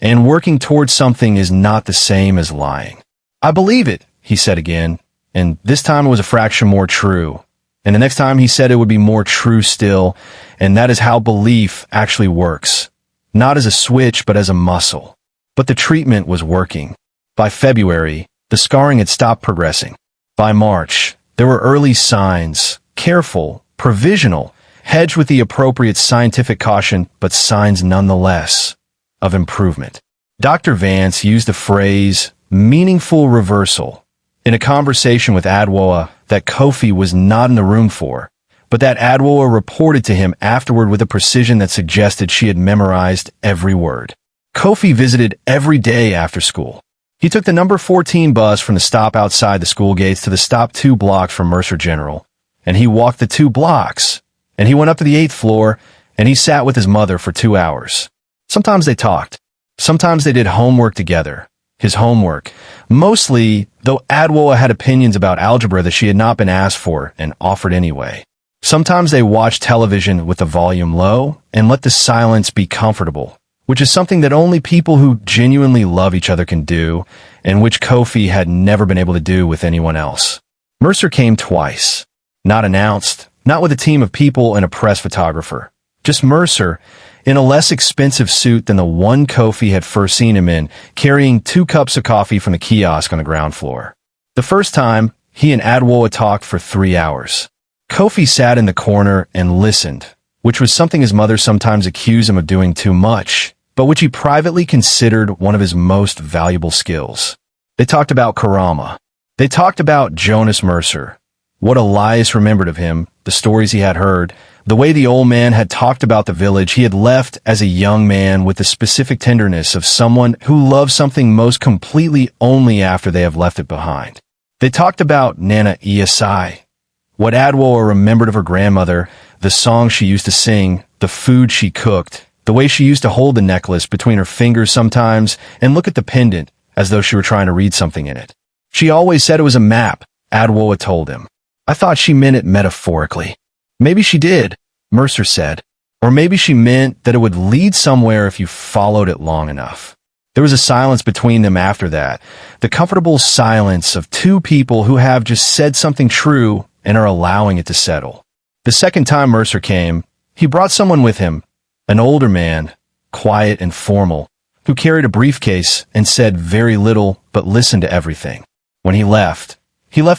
And working towards something is not the same as lying. "I believe it," he said again, and this time it was a fraction more true. And the next time he said it would be more true still, and that is how belief actually works. Not as a switch, but as a muscle. But the treatment was working. By February, the scarring had stopped progressing. By March, there were early signs, careful, provisional, hedged with the appropriate scientific caution, but signs nonetheless, of improvement. Dr. Vance used the phrase, meaningful reversal, in a conversation with Adwoa that Kofi was not in the room for, but that Adwoa reported to him afterward with a precision that suggested she had memorized every word. Kofi visited every day after school. He took the number 14 bus from the stop outside the school gates to the stop 2 blocks from Mercer General, and he walked the 2 blocks, and he went up to the 8th floor, and he sat with his mother for 2 hours. Sometimes they talked. Sometimes they did homework together. His homework. Mostly, though Adwoa had opinions about algebra that she had not been asked for and offered anyway. Sometimes they watched television with the volume low and let the silence be comfortable, which is something that only people who genuinely love each other can do, and which Kofi had never been able to do with anyone else. Mercer came twice. Not announced, not with a team of people and a press photographer. Just Mercer, in a less expensive suit than the one Kofi had first seen him in, carrying 2 cups of coffee from the kiosk on the ground floor. The first time, he and Adwoa talked for 3 hours. Kofi sat in the corner and listened, which was something his mother sometimes accused him of doing too much, but which he privately considered one of his most valuable skills. They talked about Karama. They talked about Jonas Mercer, what Elias remembered of him, the stories he had heard, the way the old man had talked about the village he had left as a young man with the specific tenderness of someone who loves something most completely only after they have left it behind. They talked about Nana Iasai, what Adwoa remembered of her grandmother, the songs she used to sing, the food she cooked, the way she used to hold the necklace between her fingers sometimes and look at the pendant as though she were trying to read something in it. She always said it was a map, Adwoa told him. I thought she meant it metaphorically. Maybe she did, Mercer said. Or maybe she meant that it would lead somewhere if you followed it long enough. There was a silence between them after that, the comfortable silence of 2 people who have just said something true and are allowing it to settle. The second time Mercer came, he brought someone with him, an older man, quiet and formal, who carried a briefcase and said very little but listened to everything. When he left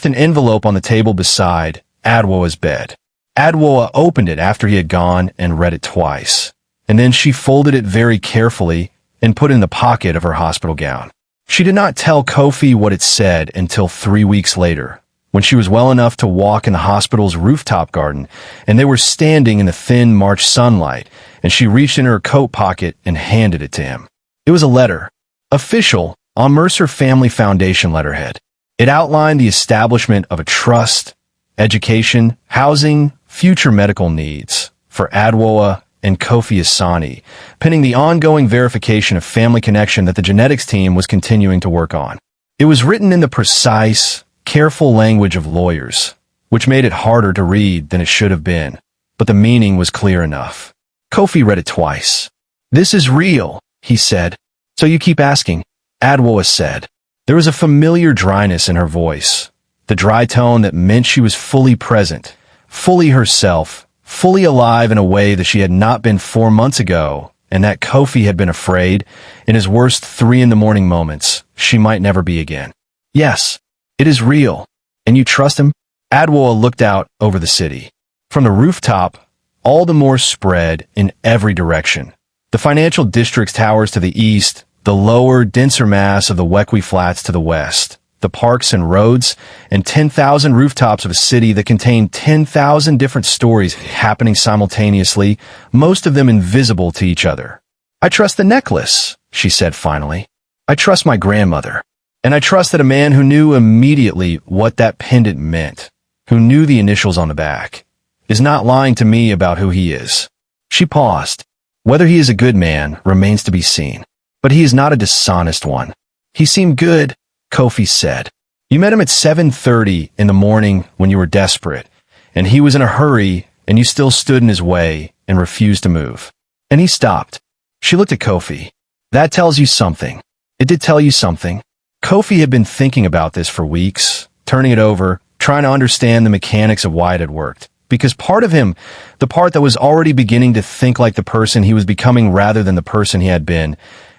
an envelope on the table beside Adwoa's bed. Adwoa opened it after he had gone and read it twice, and then she folded it very carefully and put it in the pocket of her hospital gown. She did not tell Kofi what it said until 3 weeks later, when she was well enough to walk in the hospital's rooftop garden, and they were standing in the thin March sunlight, and she reached in her coat pocket and handed it to him. It was a letter Official, on Mercer Family Foundation letterhead. It outlined the establishment of a trust, education, housing, future medical needs for Adwoa and Kofi Asani, pending the ongoing verification of family connection that the genetics team was continuing to work on. It was written in the precise, careful language of lawyers, which made it harder to read than it should have been, but the meaning was clear enough. Kofi read it twice. "This is real," he said. "So you keep asking," Adwoa said. There was a familiar dryness in her voice, the dry tone that meant she was fully present, fully herself, fully alive in a way that she had not been 4 months ago, and that Kofi had been afraid, in his worst 3 in the morning moments, she might never be again. "Yes, it is real. And you trust him?" Adwoa looked out over the city. From the rooftop, all the more spread in every direction. The financial district's towers to the east, the lower, denser mass of the Wequi Flats to the west, the parks and roads, and 10,000 rooftops of a city that contained 10,000 different stories happening simultaneously, most of them invisible to each other. "I trust the necklace," she said finally. "I trust my grandmother. And I trust that a man who knew immediately what that pendant meant, who knew the initials on the back, is not lying to me about who he is." She paused. "Whether he is a good man remains to be seen. But he is not a dishonest one." "He seemed good," Kofi said. "You met him at 7:30 in the morning when you were desperate, and he was in a hurry, and you still stood in his way and refused to move. And he stopped." She looked at Kofi. "That tells you something." It did tell you something. Kofi had been thinking about this for weeks, turning it over, trying to understand the mechanics of why it had worked. Because part of him, the part that was already beginning to think like the person he was becoming rather than the person he had been,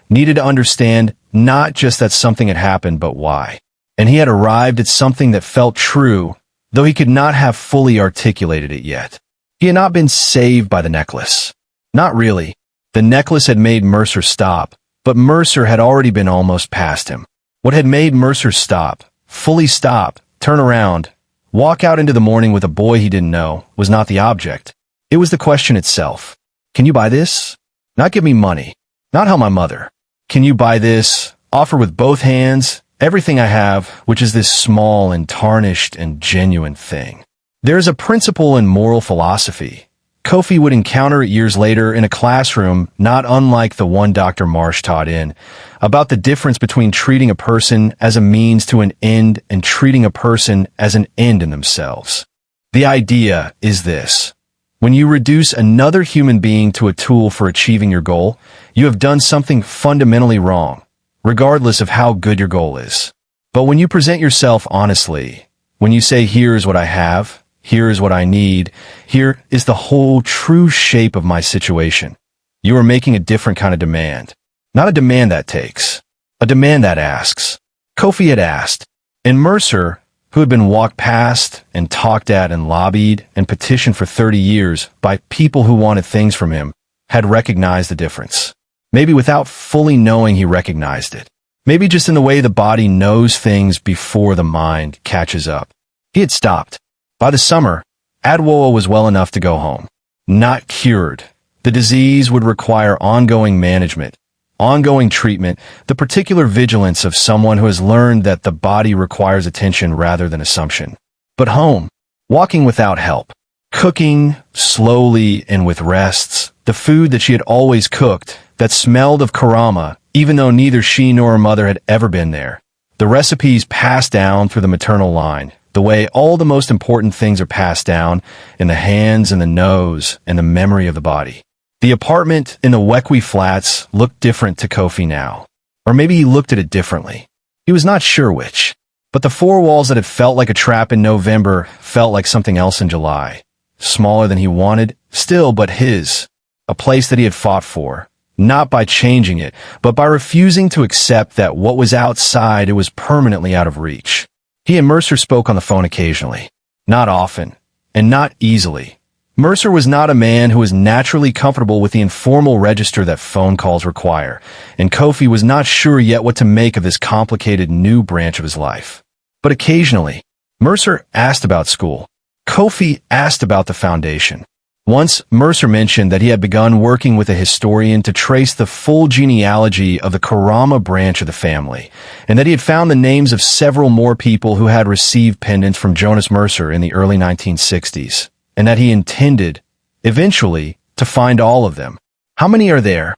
needed to understand not just that something had happened, but why. And he had arrived at something that felt true, though he could not have fully articulated it yet. He had not been saved by the necklace. Not really. The necklace had made Mercer stop, but Mercer had already been almost past him. What had made Mercer stop, fully stop, turn around, walk out into the morning with a boy he didn't know, was not the object. It was the question itself. "Can you buy this?" Not "give me money." Not "how my mother." "Can you buy this, offer with both hands, everything I have, which is this small and tarnished and genuine thing?" There is a principle in moral philosophy. Kofi would encounter it years later in a classroom not unlike the one Dr. Marsh taught in, about the difference between treating a person as a means to an end and treating a person as an end in themselves. The idea is this. When you reduce another human being to a tool for achieving your goal, you have done something fundamentally wrong, regardless of how good your goal is. But when you present yourself honestly, when you say, "Here's what I have, here is what I need, here is the whole true shape of my situation," you are making a different kind of demand. Not a demand that takes, a demand that asks. Kofi had asked, and Mercer, who had been walked past and talked at and lobbied and petitioned for 30 years by people who wanted things from him, had recognized the difference. Maybe without fully knowing he recognized it. Maybe just in the way the body knows things before the mind catches up. He had stopped. By the summer, Adwoa was well enough to go home. Not cured. The disease would require ongoing management, ongoing treatment, the particular vigilance of someone who has learned that the body requires attention rather than assumption. But home, walking without help, cooking slowly and with rests, the food that she had always cooked, that smelled of Karama, even though neither she nor her mother had ever been there. The recipes passed down through the maternal line, the way all the most important things are passed down in the hands and the nose and the memory of the body. The apartment in the Wequi Flats looked different to Kofi now. Or maybe he looked at it differently. He was not sure which. But the four walls that had felt like a trap in November felt like something else in July. Smaller than he wanted, still but his. A place that he had fought for. Not by changing it, but by refusing to accept that what was outside it was permanently out of reach. He and Mercer spoke on the phone occasionally. Not often. And not easily. Mercer was not a man who was naturally comfortable with the informal register that phone calls require, and Kofi was not sure yet what to make of this complicated new branch of his life. But occasionally, Mercer asked about school. Kofi asked about the foundation. Once, Mercer mentioned that he had begun working with a historian to trace the full genealogy of the Karama branch of the family, and that he had found the names of several more people who had received pendants from Jonas Mercer in the early 1960s, and that he intended, eventually, to find all of them. "How many are there?"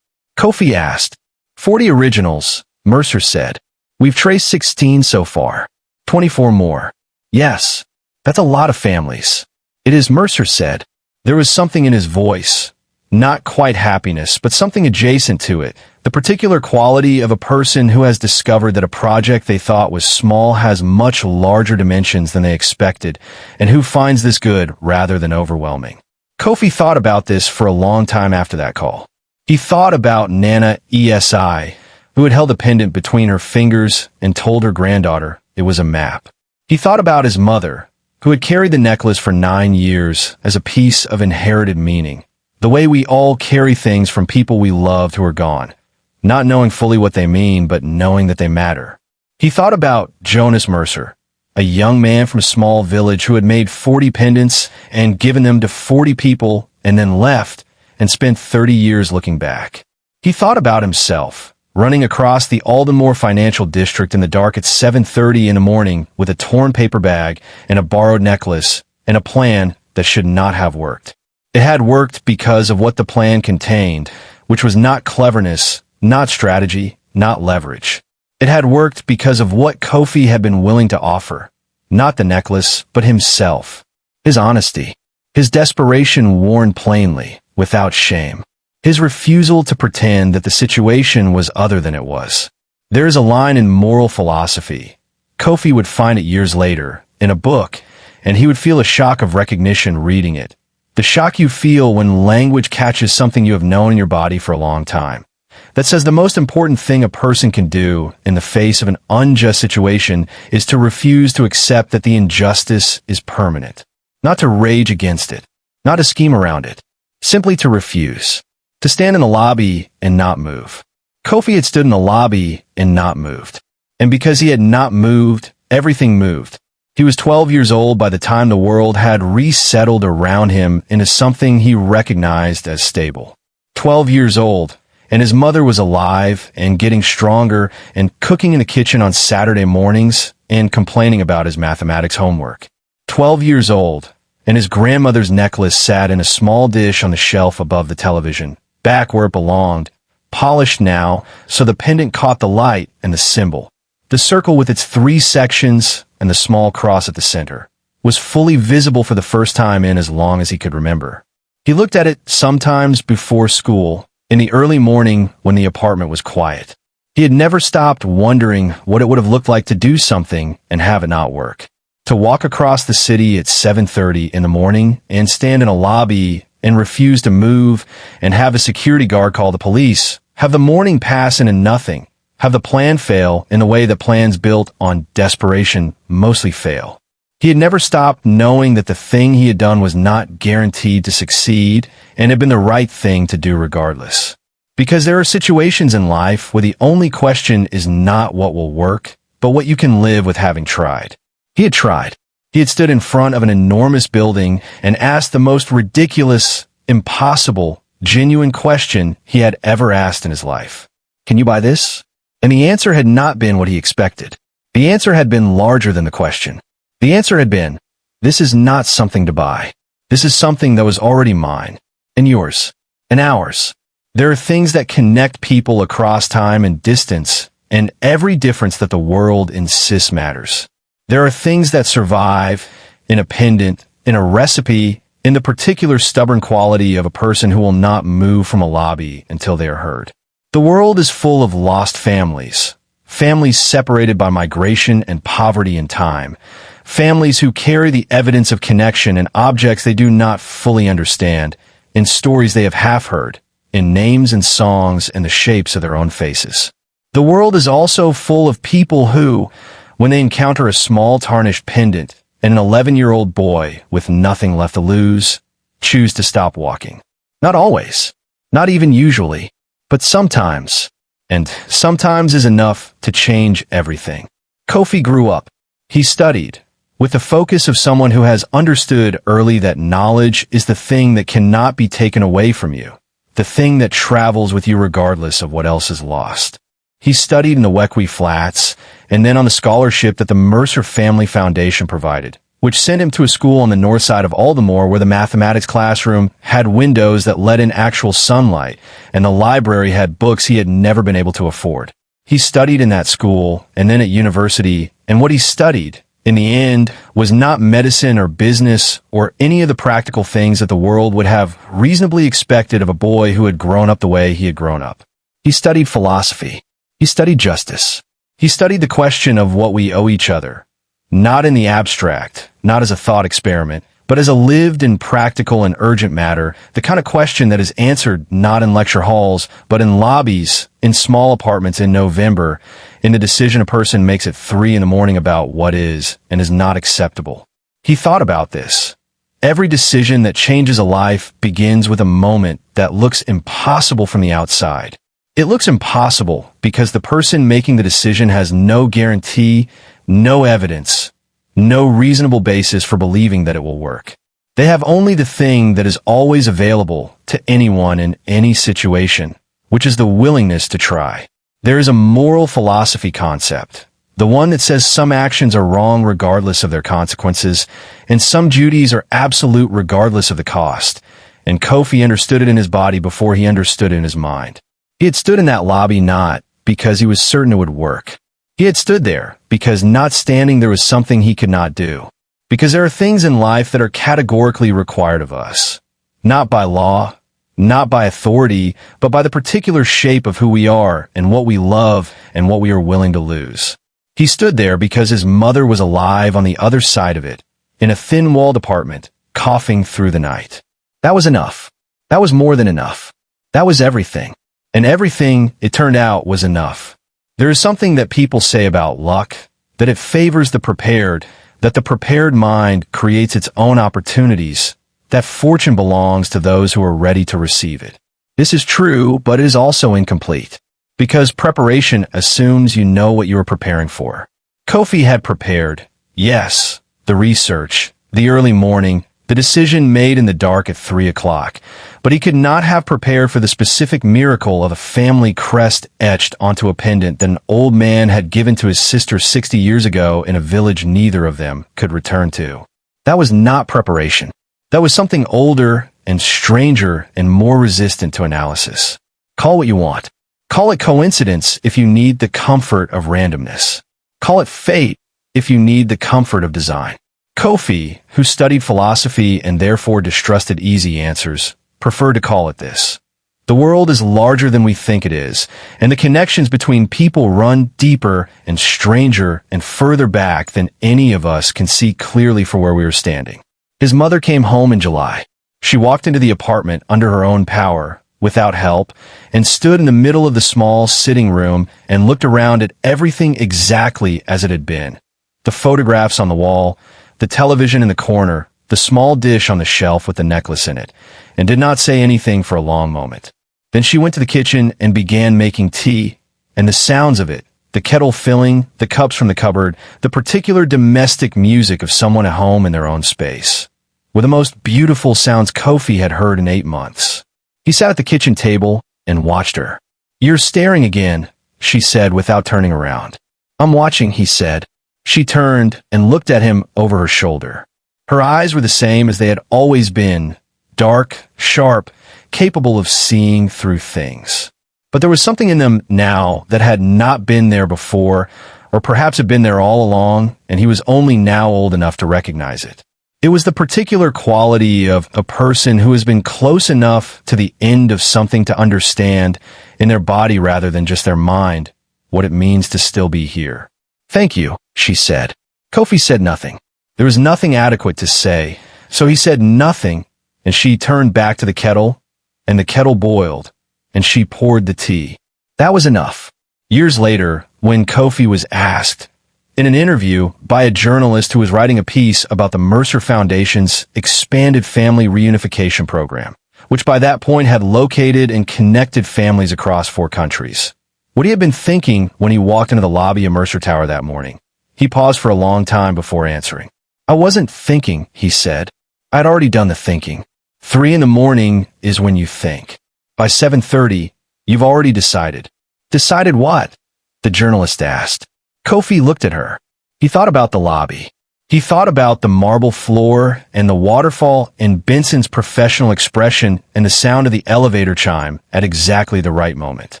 Kofi asked. 40 originals, Mercer said. "We've traced 16 so far. 24 more." "Yes, that's a lot of families." "It is," Mercer said. There was something in his voice, not quite happiness, but something adjacent to it, the particular quality of a person who has discovered that a project they thought was small has much larger dimensions than they expected, and who finds this good rather than overwhelming. Kofi thought about this for a long time after that call. He thought about Nana Esi, who had held a pendant between her fingers and told her granddaughter it was a map. He thought about his mother, who had carried the necklace for 9 years as a piece of inherited meaning, the way we all carry things from people we loved who are gone, not knowing fully what they mean, but knowing that they matter. He thought about Jonas Mercer, a young man from a small village who had made 40 pendants and given them to 40 people and then left and spent 30 years looking back. He thought about himself, running across the Aldenmore Financial District in the dark at 7:30 in the morning with a torn paper bag and a borrowed necklace and a plan that should not have worked. It had worked because of what the plan contained, which was not cleverness, not strategy, not leverage. It had worked because of what Kofi had been willing to offer, not the necklace, but himself, his honesty, his desperation worn plainly, without shame. His refusal to pretend that the situation was other than it was. There is a line in moral philosophy. Kofi would find it years later, in a book, and he would feel a shock of recognition reading it. The shock you feel when language catches something you have known in your body for a long time. That says the most important thing a person can do in the face of an unjust situation is to refuse to accept that the injustice is permanent. Not to rage against it. Not to scheme around it. Simply to refuse. To stand in the lobby and not move. Kofi had stood in the lobby and not moved. And because he had not moved, everything moved. He was 12 years old by the time the world had resettled around him into something he recognized as stable. 12 years old, and his mother was alive and getting stronger and cooking in the kitchen on Saturday mornings and complaining about his mathematics homework. 12 years old, and his grandmother's necklace sat in a small dish on the shelf above the television, back where it belonged, polished now so the pendant caught the light and the symbol. The circle with its 3 sections and the small cross at the center was fully visible for the first time in as long as he could remember. He looked at it sometimes before school, in the early morning when the apartment was quiet. He had never stopped wondering what it would have looked like to do something and have it not work. To walk across the city at 7:30 in the morning and stand in a lobby and refuse to move and have a security guard call the police, have the morning pass into nothing, have the plan fail in the way that plans built on desperation mostly fail. He had never stopped knowing that the thing he had done was not guaranteed to succeed and had been the right thing to do regardless. Because there are situations in life where the only question is not what will work, but what you can live with having tried. He had tried. He had stood in front of an enormous building and asked the most ridiculous, impossible, genuine question he had ever asked in his life. "Can you buy this?" And the answer had not been what he expected. The answer had been larger than the question. The answer had been, "This is not something to buy. This is something that was already mine, and yours, and ours." There are things that connect people across time and distance, and every difference that the world insists matters. There are things that survive in a pendant, in a recipe, in the particular stubborn quality of a person who will not move from a lobby until they are heard. The world is full of lost families, families separated by migration and poverty and time, families who carry the evidence of connection in objects they do not fully understand, in stories they have half heard, in names and songs and the shapes of their own faces. The world is also full of people who, when they encounter a small tarnished pendant and an 11-year-old boy with nothing left to lose, choose to stop walking. Not always, not even usually, but sometimes, and sometimes is enough to change everything. Kofi grew up. He studied, with the focus of someone who has understood early that knowledge is the thing that cannot be taken away from you, the thing that travels with you regardless of what else is lost. He studied in the Wequi Flats and then on the scholarship that the Mercer Family Foundation provided, which sent him to a school on the north side of Aldermore where the mathematics classroom had windows that let in actual sunlight, and the library had books he had never been able to afford. He studied in that school and then at university, and what he studied, in the end, was not medicine or business or any of the practical things that the world would have reasonably expected of a boy who had grown up the way he had grown up. He studied philosophy. He studied justice. He studied the question of what we owe each other, not in the abstract, not as a thought experiment, but as a lived and practical and urgent matter, the kind of question that is answered not in lecture halls, but in lobbies, in small apartments in November, in the decision a person makes at 3 a.m. about what is and is not acceptable. He thought about this. Every decision that changes a life begins with a moment that looks impossible from the outside. It looks impossible because the person making the decision has no guarantee, no evidence, no reasonable basis for believing that it will work. They have only the thing that is always available to anyone in any situation, which is the willingness to try. There is a moral philosophy concept, the one that says some actions are wrong regardless of their consequences, and some duties are absolute regardless of the cost. And Kofi understood it in his body before he understood it in his mind. He had stood in that lobby not because he was certain it would work. He had stood there because not standing there was something he could not do. Because there are things in life that are categorically required of us. Not by law, not by authority, but by the particular shape of who we are and what we love and what we are willing to lose. He stood there because his mother was alive on the other side of it, in a thin-walled apartment, coughing through the night. That was enough. That was more than enough. That was everything. And everything, it turned out, was enough. There is something that people say about luck, that it favors the prepared, that the prepared mind creates its own opportunities, that fortune belongs to those who are ready to receive it. This is true, but it is also incomplete, because preparation assumes you know what you are preparing for. Kofi had prepared, yes, the research, the early morning, the decision made in the dark at 3 o'clock, but he could not have prepared for the specific miracle of a family crest etched onto a pendant that an old man had given to his sister 60 years ago in a village neither of them could return to. That was not preparation. That was something older and stranger and more resistant to analysis. Call what you want. Call it coincidence if you need the comfort of randomness. Call it fate if you need the comfort of design. Kofi, who studied philosophy and therefore distrusted easy answers, preferred to call it this. The world is larger than we think it is, and the connections between people run deeper and stranger and further back than any of us can see clearly for where we are standing. His mother came home in July. She walked into the apartment under her own power, without help, and stood in the middle of the small sitting room and looked around at everything exactly as it had been. The photographs on the wall, the television in the corner, the small dish on the shelf with the necklace in it, and did not say anything for a long moment. Then she went to the kitchen and began making tea, and the sounds of it, the kettle filling, the cups from the cupboard, the particular domestic music of someone at home in their own space, were the most beautiful sounds Kofi had heard in 8 months. He sat at the kitchen table and watched her. "You're staring again," she said without turning around. "I'm watching," he said. She turned and looked at him over her shoulder. Her eyes were the same as they had always been, dark, sharp, capable of seeing through things. But there was something in them now that had not been there before, or perhaps had been there all along, and he was only now old enough to recognize it. It was the particular quality of a person who has been close enough to the end of something to understand, in their body rather than just their mind, what it means to still be here. "Thank you," she said. Kofi said nothing. There was nothing adequate to say, so he said nothing, and she turned back to the kettle, and the kettle boiled, and she poured the tea. That was enough. Years later, when Kofi was asked, in an interview by a journalist who was writing a piece about the Mercer Foundation's expanded family reunification program, which by that point had located and connected families across 4 countries, what he had been thinking when he walked into the lobby of Mercer Tower that morning, he paused for a long time before answering. I wasn't thinking, he said. I'd already done the thinking. 3 in the morning is when you think. By 7:30, you've already decided. Decided what? The journalist asked. Kofi looked at her. He thought about the lobby. He thought about the marble floor and the waterfall and Benson's professional expression and the sound of the elevator chime at exactly the right moment.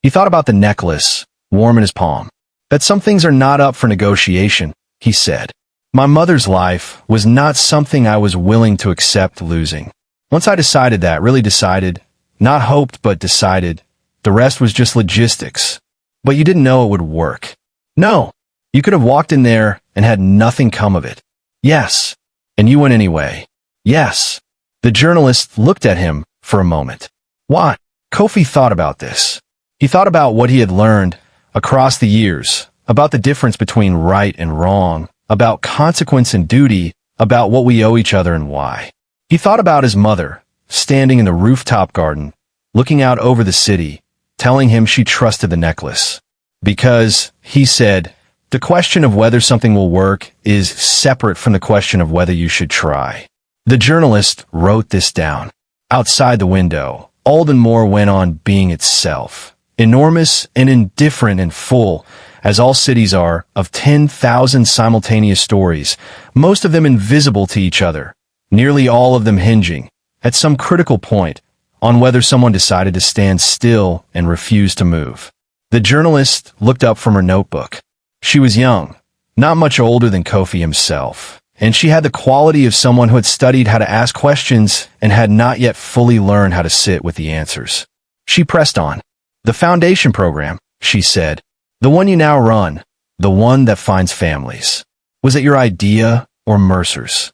He thought about the necklace, warm in his palm. That some things are not up for negotiation, he said. My mother's life was not something I was willing to accept losing. Once I decided that, really decided, not hoped but decided, the rest was just logistics. But you didn't know it would work. No. You could have walked in there and had nothing come of it. Yes. And you went anyway. Yes. The journalist looked at him for a moment. Why? Kofi thought about this. He thought about what he had learned across the years, about the difference between right and wrong, about consequence and duty, about what we owe each other and why. He thought about his mother, standing in the rooftop garden, looking out over the city, telling him she trusted the necklace. Because, he said, the question of whether something will work is separate from the question of whether you should try. The journalist wrote this down. Outside the window, Aldenmore went on being itself, enormous and indifferent and full, as all cities are, of 10,000 simultaneous stories, most of them invisible to each other, nearly all of them hinging, at some critical point, on whether someone decided to stand still and refuse to move. The journalist looked up from her notebook. She was young, not much older than Kofi himself, and she had the quality of someone who had studied how to ask questions and had not yet fully learned how to sit with the answers. She pressed on. The foundation program, she said, the one you now run, the one that finds families. Was it your idea or Mercer's?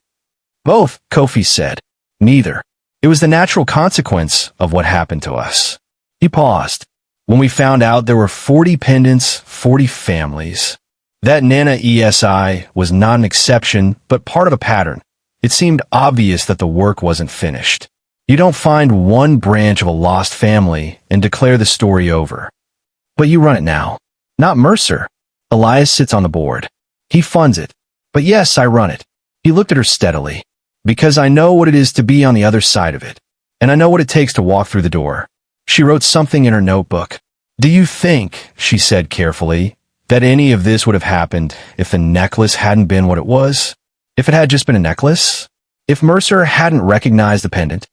Both, Kofi said. Neither. It was the natural consequence of what happened to us. He paused. When we found out there were 40 pendants, 40 families. That Nana ESI was not an exception, but part of a pattern. It seemed obvious that the work wasn't finished. You don't find one branch of a lost family and declare the story over. But you run it now. Not Mercer. Elias sits on the board. He funds it. But yes, I run it. He looked at her steadily. Because I know what it is to be on the other side of it. And I know what it takes to walk through the door. She wrote something in her notebook. Do you think, she said carefully, that any of this would have happened if the necklace hadn't been what it was? If it had just been a necklace? If Mercer hadn't recognized the pendant?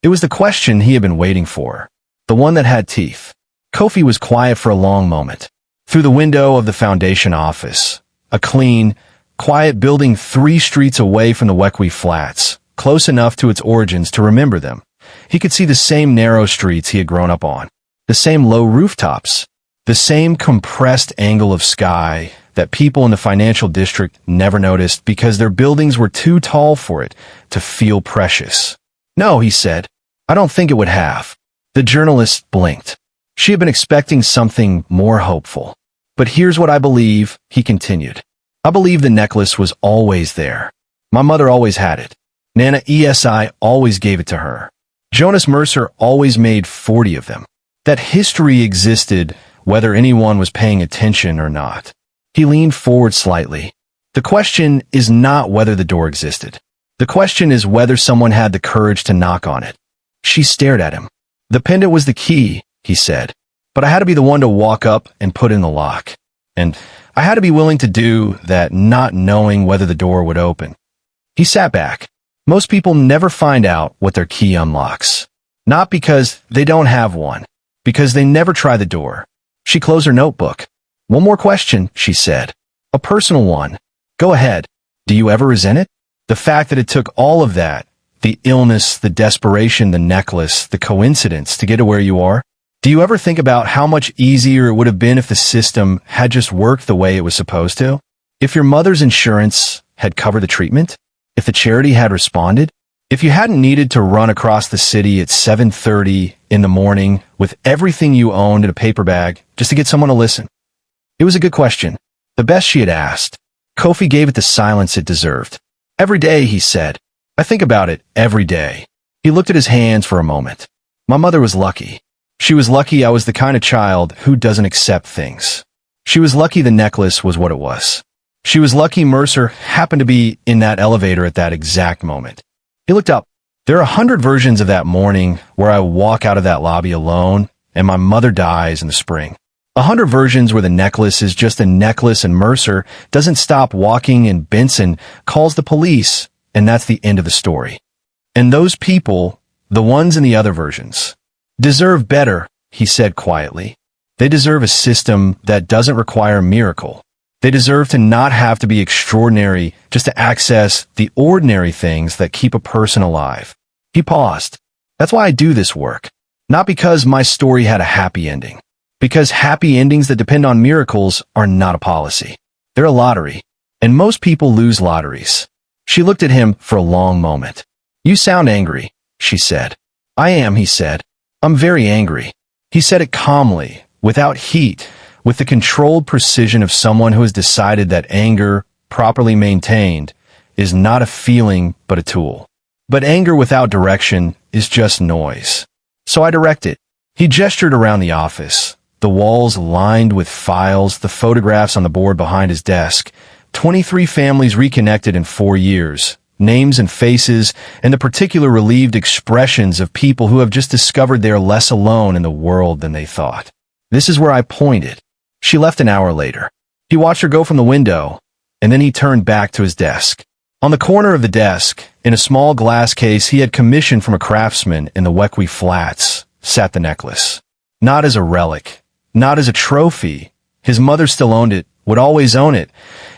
It was the question he had been waiting for. The one that had teeth. Kofi was quiet for a long moment. Through the window of the foundation office, a clean, quiet building 3 streets away from the Wequi Flats, close enough to its origins to remember them. He could see the same narrow streets he had grown up on, the same low rooftops, the same compressed angle of sky that people in the financial district never noticed because their buildings were too tall for it to feel precious. No, he said, I don't think it would have. The journalist blinked. She had been expecting something more hopeful. But here's what I believe, he continued. I believe the necklace was always there. My mother always had it. Nana ESI always gave it to her. Jonas Mercer always made 40 of them. That history existed whether anyone was paying attention or not. He leaned forward slightly. The question is not whether the door existed. The question is whether someone had the courage to knock on it. She stared at him. The pendant was the key, he said. But I had to be the one to walk up and put in the lock. And I had to be willing to do that, not knowing whether the door would open. He sat back. Most people never find out what their key unlocks. Not because they don't have one. Because they never try the door. She closed her notebook. One more question, she said. A personal one. Go ahead. Do you ever resent it? The fact that it took all of that, the illness, the desperation, the necklace, the coincidence to get to where you are? Do you ever think about how much easier it would have been if the system had just worked the way it was supposed to? If your mother's insurance had covered the treatment? If the charity had responded? If you hadn't needed to run across the city at 7:30 in the morning with everything you owned in a paper bag just to get someone to listen? It was a good question. The best she had asked. Kofi gave it the silence it deserved. Every day, he said. I think about it every day. He looked at his hands for a moment. My mother was lucky. She was lucky I was the kind of child who doesn't accept things. She was lucky the necklace was what it was. She was lucky Mercer happened to be in that elevator at that exact moment. He looked up. There are 100 versions of that morning where I walk out of that lobby alone and my mother dies in the spring. 100 versions where the necklace is just a necklace and Mercer doesn't stop walking and Benson calls the police and that's the end of the story. And those people, the ones in the other versions, deserve better, he said quietly. They deserve a system that doesn't require a miracle. They deserve to not have to be extraordinary just to access the ordinary things that keep a person alive. He paused. That's why I do this work. Not because my story had a happy ending. Because happy endings that depend on miracles are not a policy. They're a lottery. And most people lose lotteries. She looked at him for a long moment. You sound angry, she said. I am, he said. I'm very angry. He said it calmly, without heat, with the controlled precision of someone who has decided that anger, properly maintained, is not a feeling but a tool. But anger without direction is just noise. So I direct it. He gestured around the office, the walls lined with files, the photographs on the board behind his desk, 23 families reconnected in 4 years, names and faces, and the particular relieved expressions of people who have just discovered they are less alone in the world than they thought. This is where I pointed. She left an hour later. He watched her go from the window, and then he turned back to his desk. On the corner of the desk, in a small glass case he had commissioned from a craftsman in the Wequi Flats, sat the necklace. Not as a relic, not as a trophy. His mother still owned it, would always own it.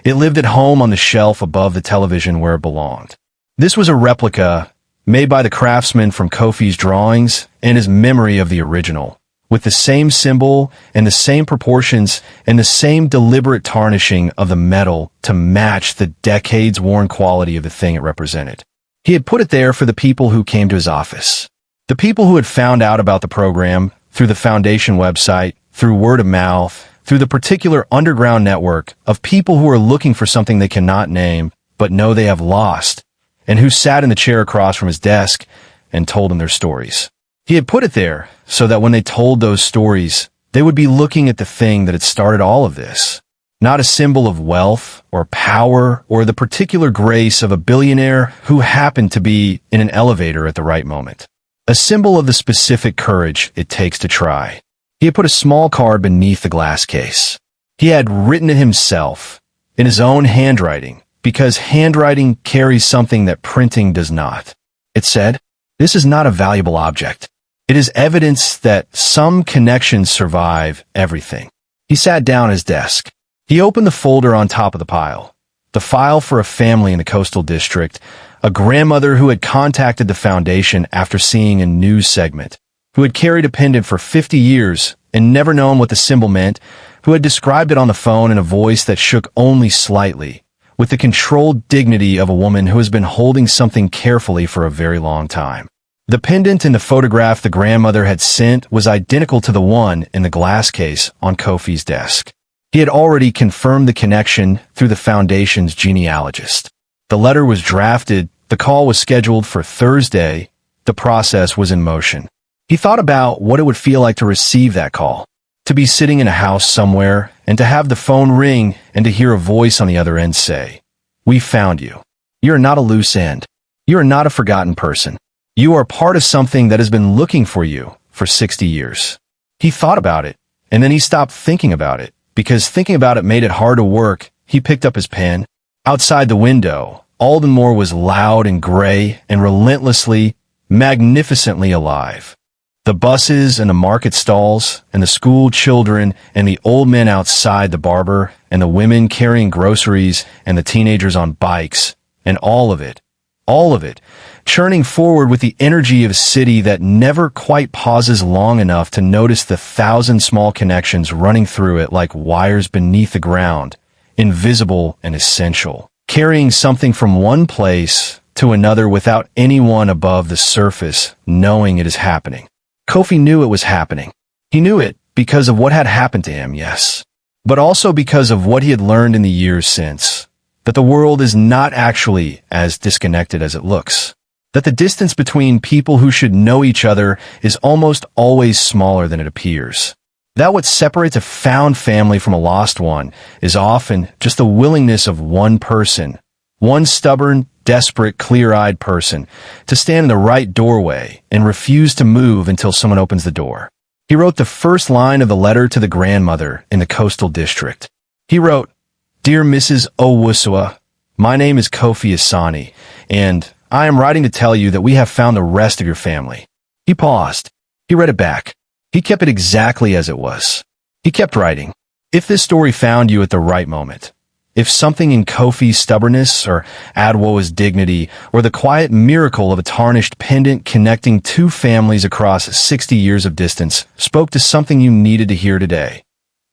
It lived at home on the shelf above the television where it belonged. This was a replica made by the craftsman from Kofi's drawings and his memory of the original, with the same symbol and the same proportions and the same deliberate tarnishing of the metal to match the decades-worn quality of the thing it represented. He had put it there for the people who came to his office. The people who had found out about the program through the foundation website, through word of mouth, through the particular underground network of people who are looking for something they cannot name but know they have lost, and who sat in the chair across from his desk and told him their stories. He had put it there so that when they told those stories, they would be looking at the thing that had started all of this. Not a symbol of wealth or power or the particular grace of a billionaire who happened to be in an elevator at the right moment. A symbol of the specific courage it takes to try. He had put a small card beneath the glass case. He had written it himself, in his own handwriting, because handwriting carries something that printing does not. It said, "This is not a valuable object. It is evidence that some connections survive everything." He sat down at his desk. He opened the folder on top of the pile. The file for a family in the coastal district, a grandmother who had contacted the foundation after seeing a news segment, who had carried a pendant for 50 years and never known what the symbol meant, who had described it on the phone in a voice that shook only slightly, with the controlled dignity of a woman who has been holding something carefully for a very long time. The pendant in the photograph the grandmother had sent was identical to the one in the glass case on Kofi's desk. He had already confirmed the connection through the foundation's genealogist. The letter was drafted, the call was scheduled for Thursday, the process was in motion. He thought about what it would feel like to receive that call, to be sitting in a house somewhere and to have the phone ring and to hear a voice on the other end say, "We found you. You are not a loose end. You are not a forgotten person. You are part of something that has been looking for you for 60 years. He thought about it, and then he stopped thinking about it, because thinking about it made it hard to work. He picked up his pen. Outside the window, Aldenmore was loud and gray and relentlessly, magnificently alive. The buses and the market stalls and the school children and the old men outside the barber and the women carrying groceries and the teenagers on bikes, and all of it, churning forward with the energy of a city that never quite pauses long enough to notice the 1,000 small connections running through it like wires beneath the ground, invisible and essential, carrying something from one place to another without anyone above the surface knowing it is happening. Kofi knew it was happening. He knew it because of what had happened to him, yes, but also because of what he had learned in the years since, that the world is not actually as disconnected as it looks. That the distance between people who should know each other is almost always smaller than it appears. That what separates a found family from a lost one is often just the willingness of one person, one stubborn, desperate, clear-eyed person, to stand in the right doorway and refuse to move until someone opens the door. He wrote the first line of the letter to the grandmother in the coastal district. He wrote, "Dear Mrs. Owusuwa, my name is Kofi Asani, and I am writing to tell you that we have found the rest of your family." He paused. He read it back. He kept it exactly as it was. He kept writing. If this story found you at the right moment, if something in Kofi's stubbornness or Adwoa's dignity or the quiet miracle of a tarnished pendant connecting two families across 60 years of distance spoke to something you needed to hear today,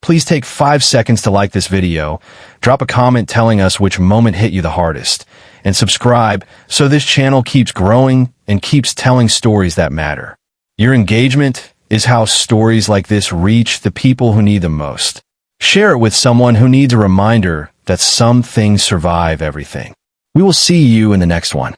please take 5 seconds to like this video, drop a comment telling us which moment hit you the hardest, and subscribe so this channel keeps growing and keeps telling stories that matter. Your engagement is how stories like this reach the people who need them most. Share it with someone who needs a reminder that some things survive everything. We will see you in the next one.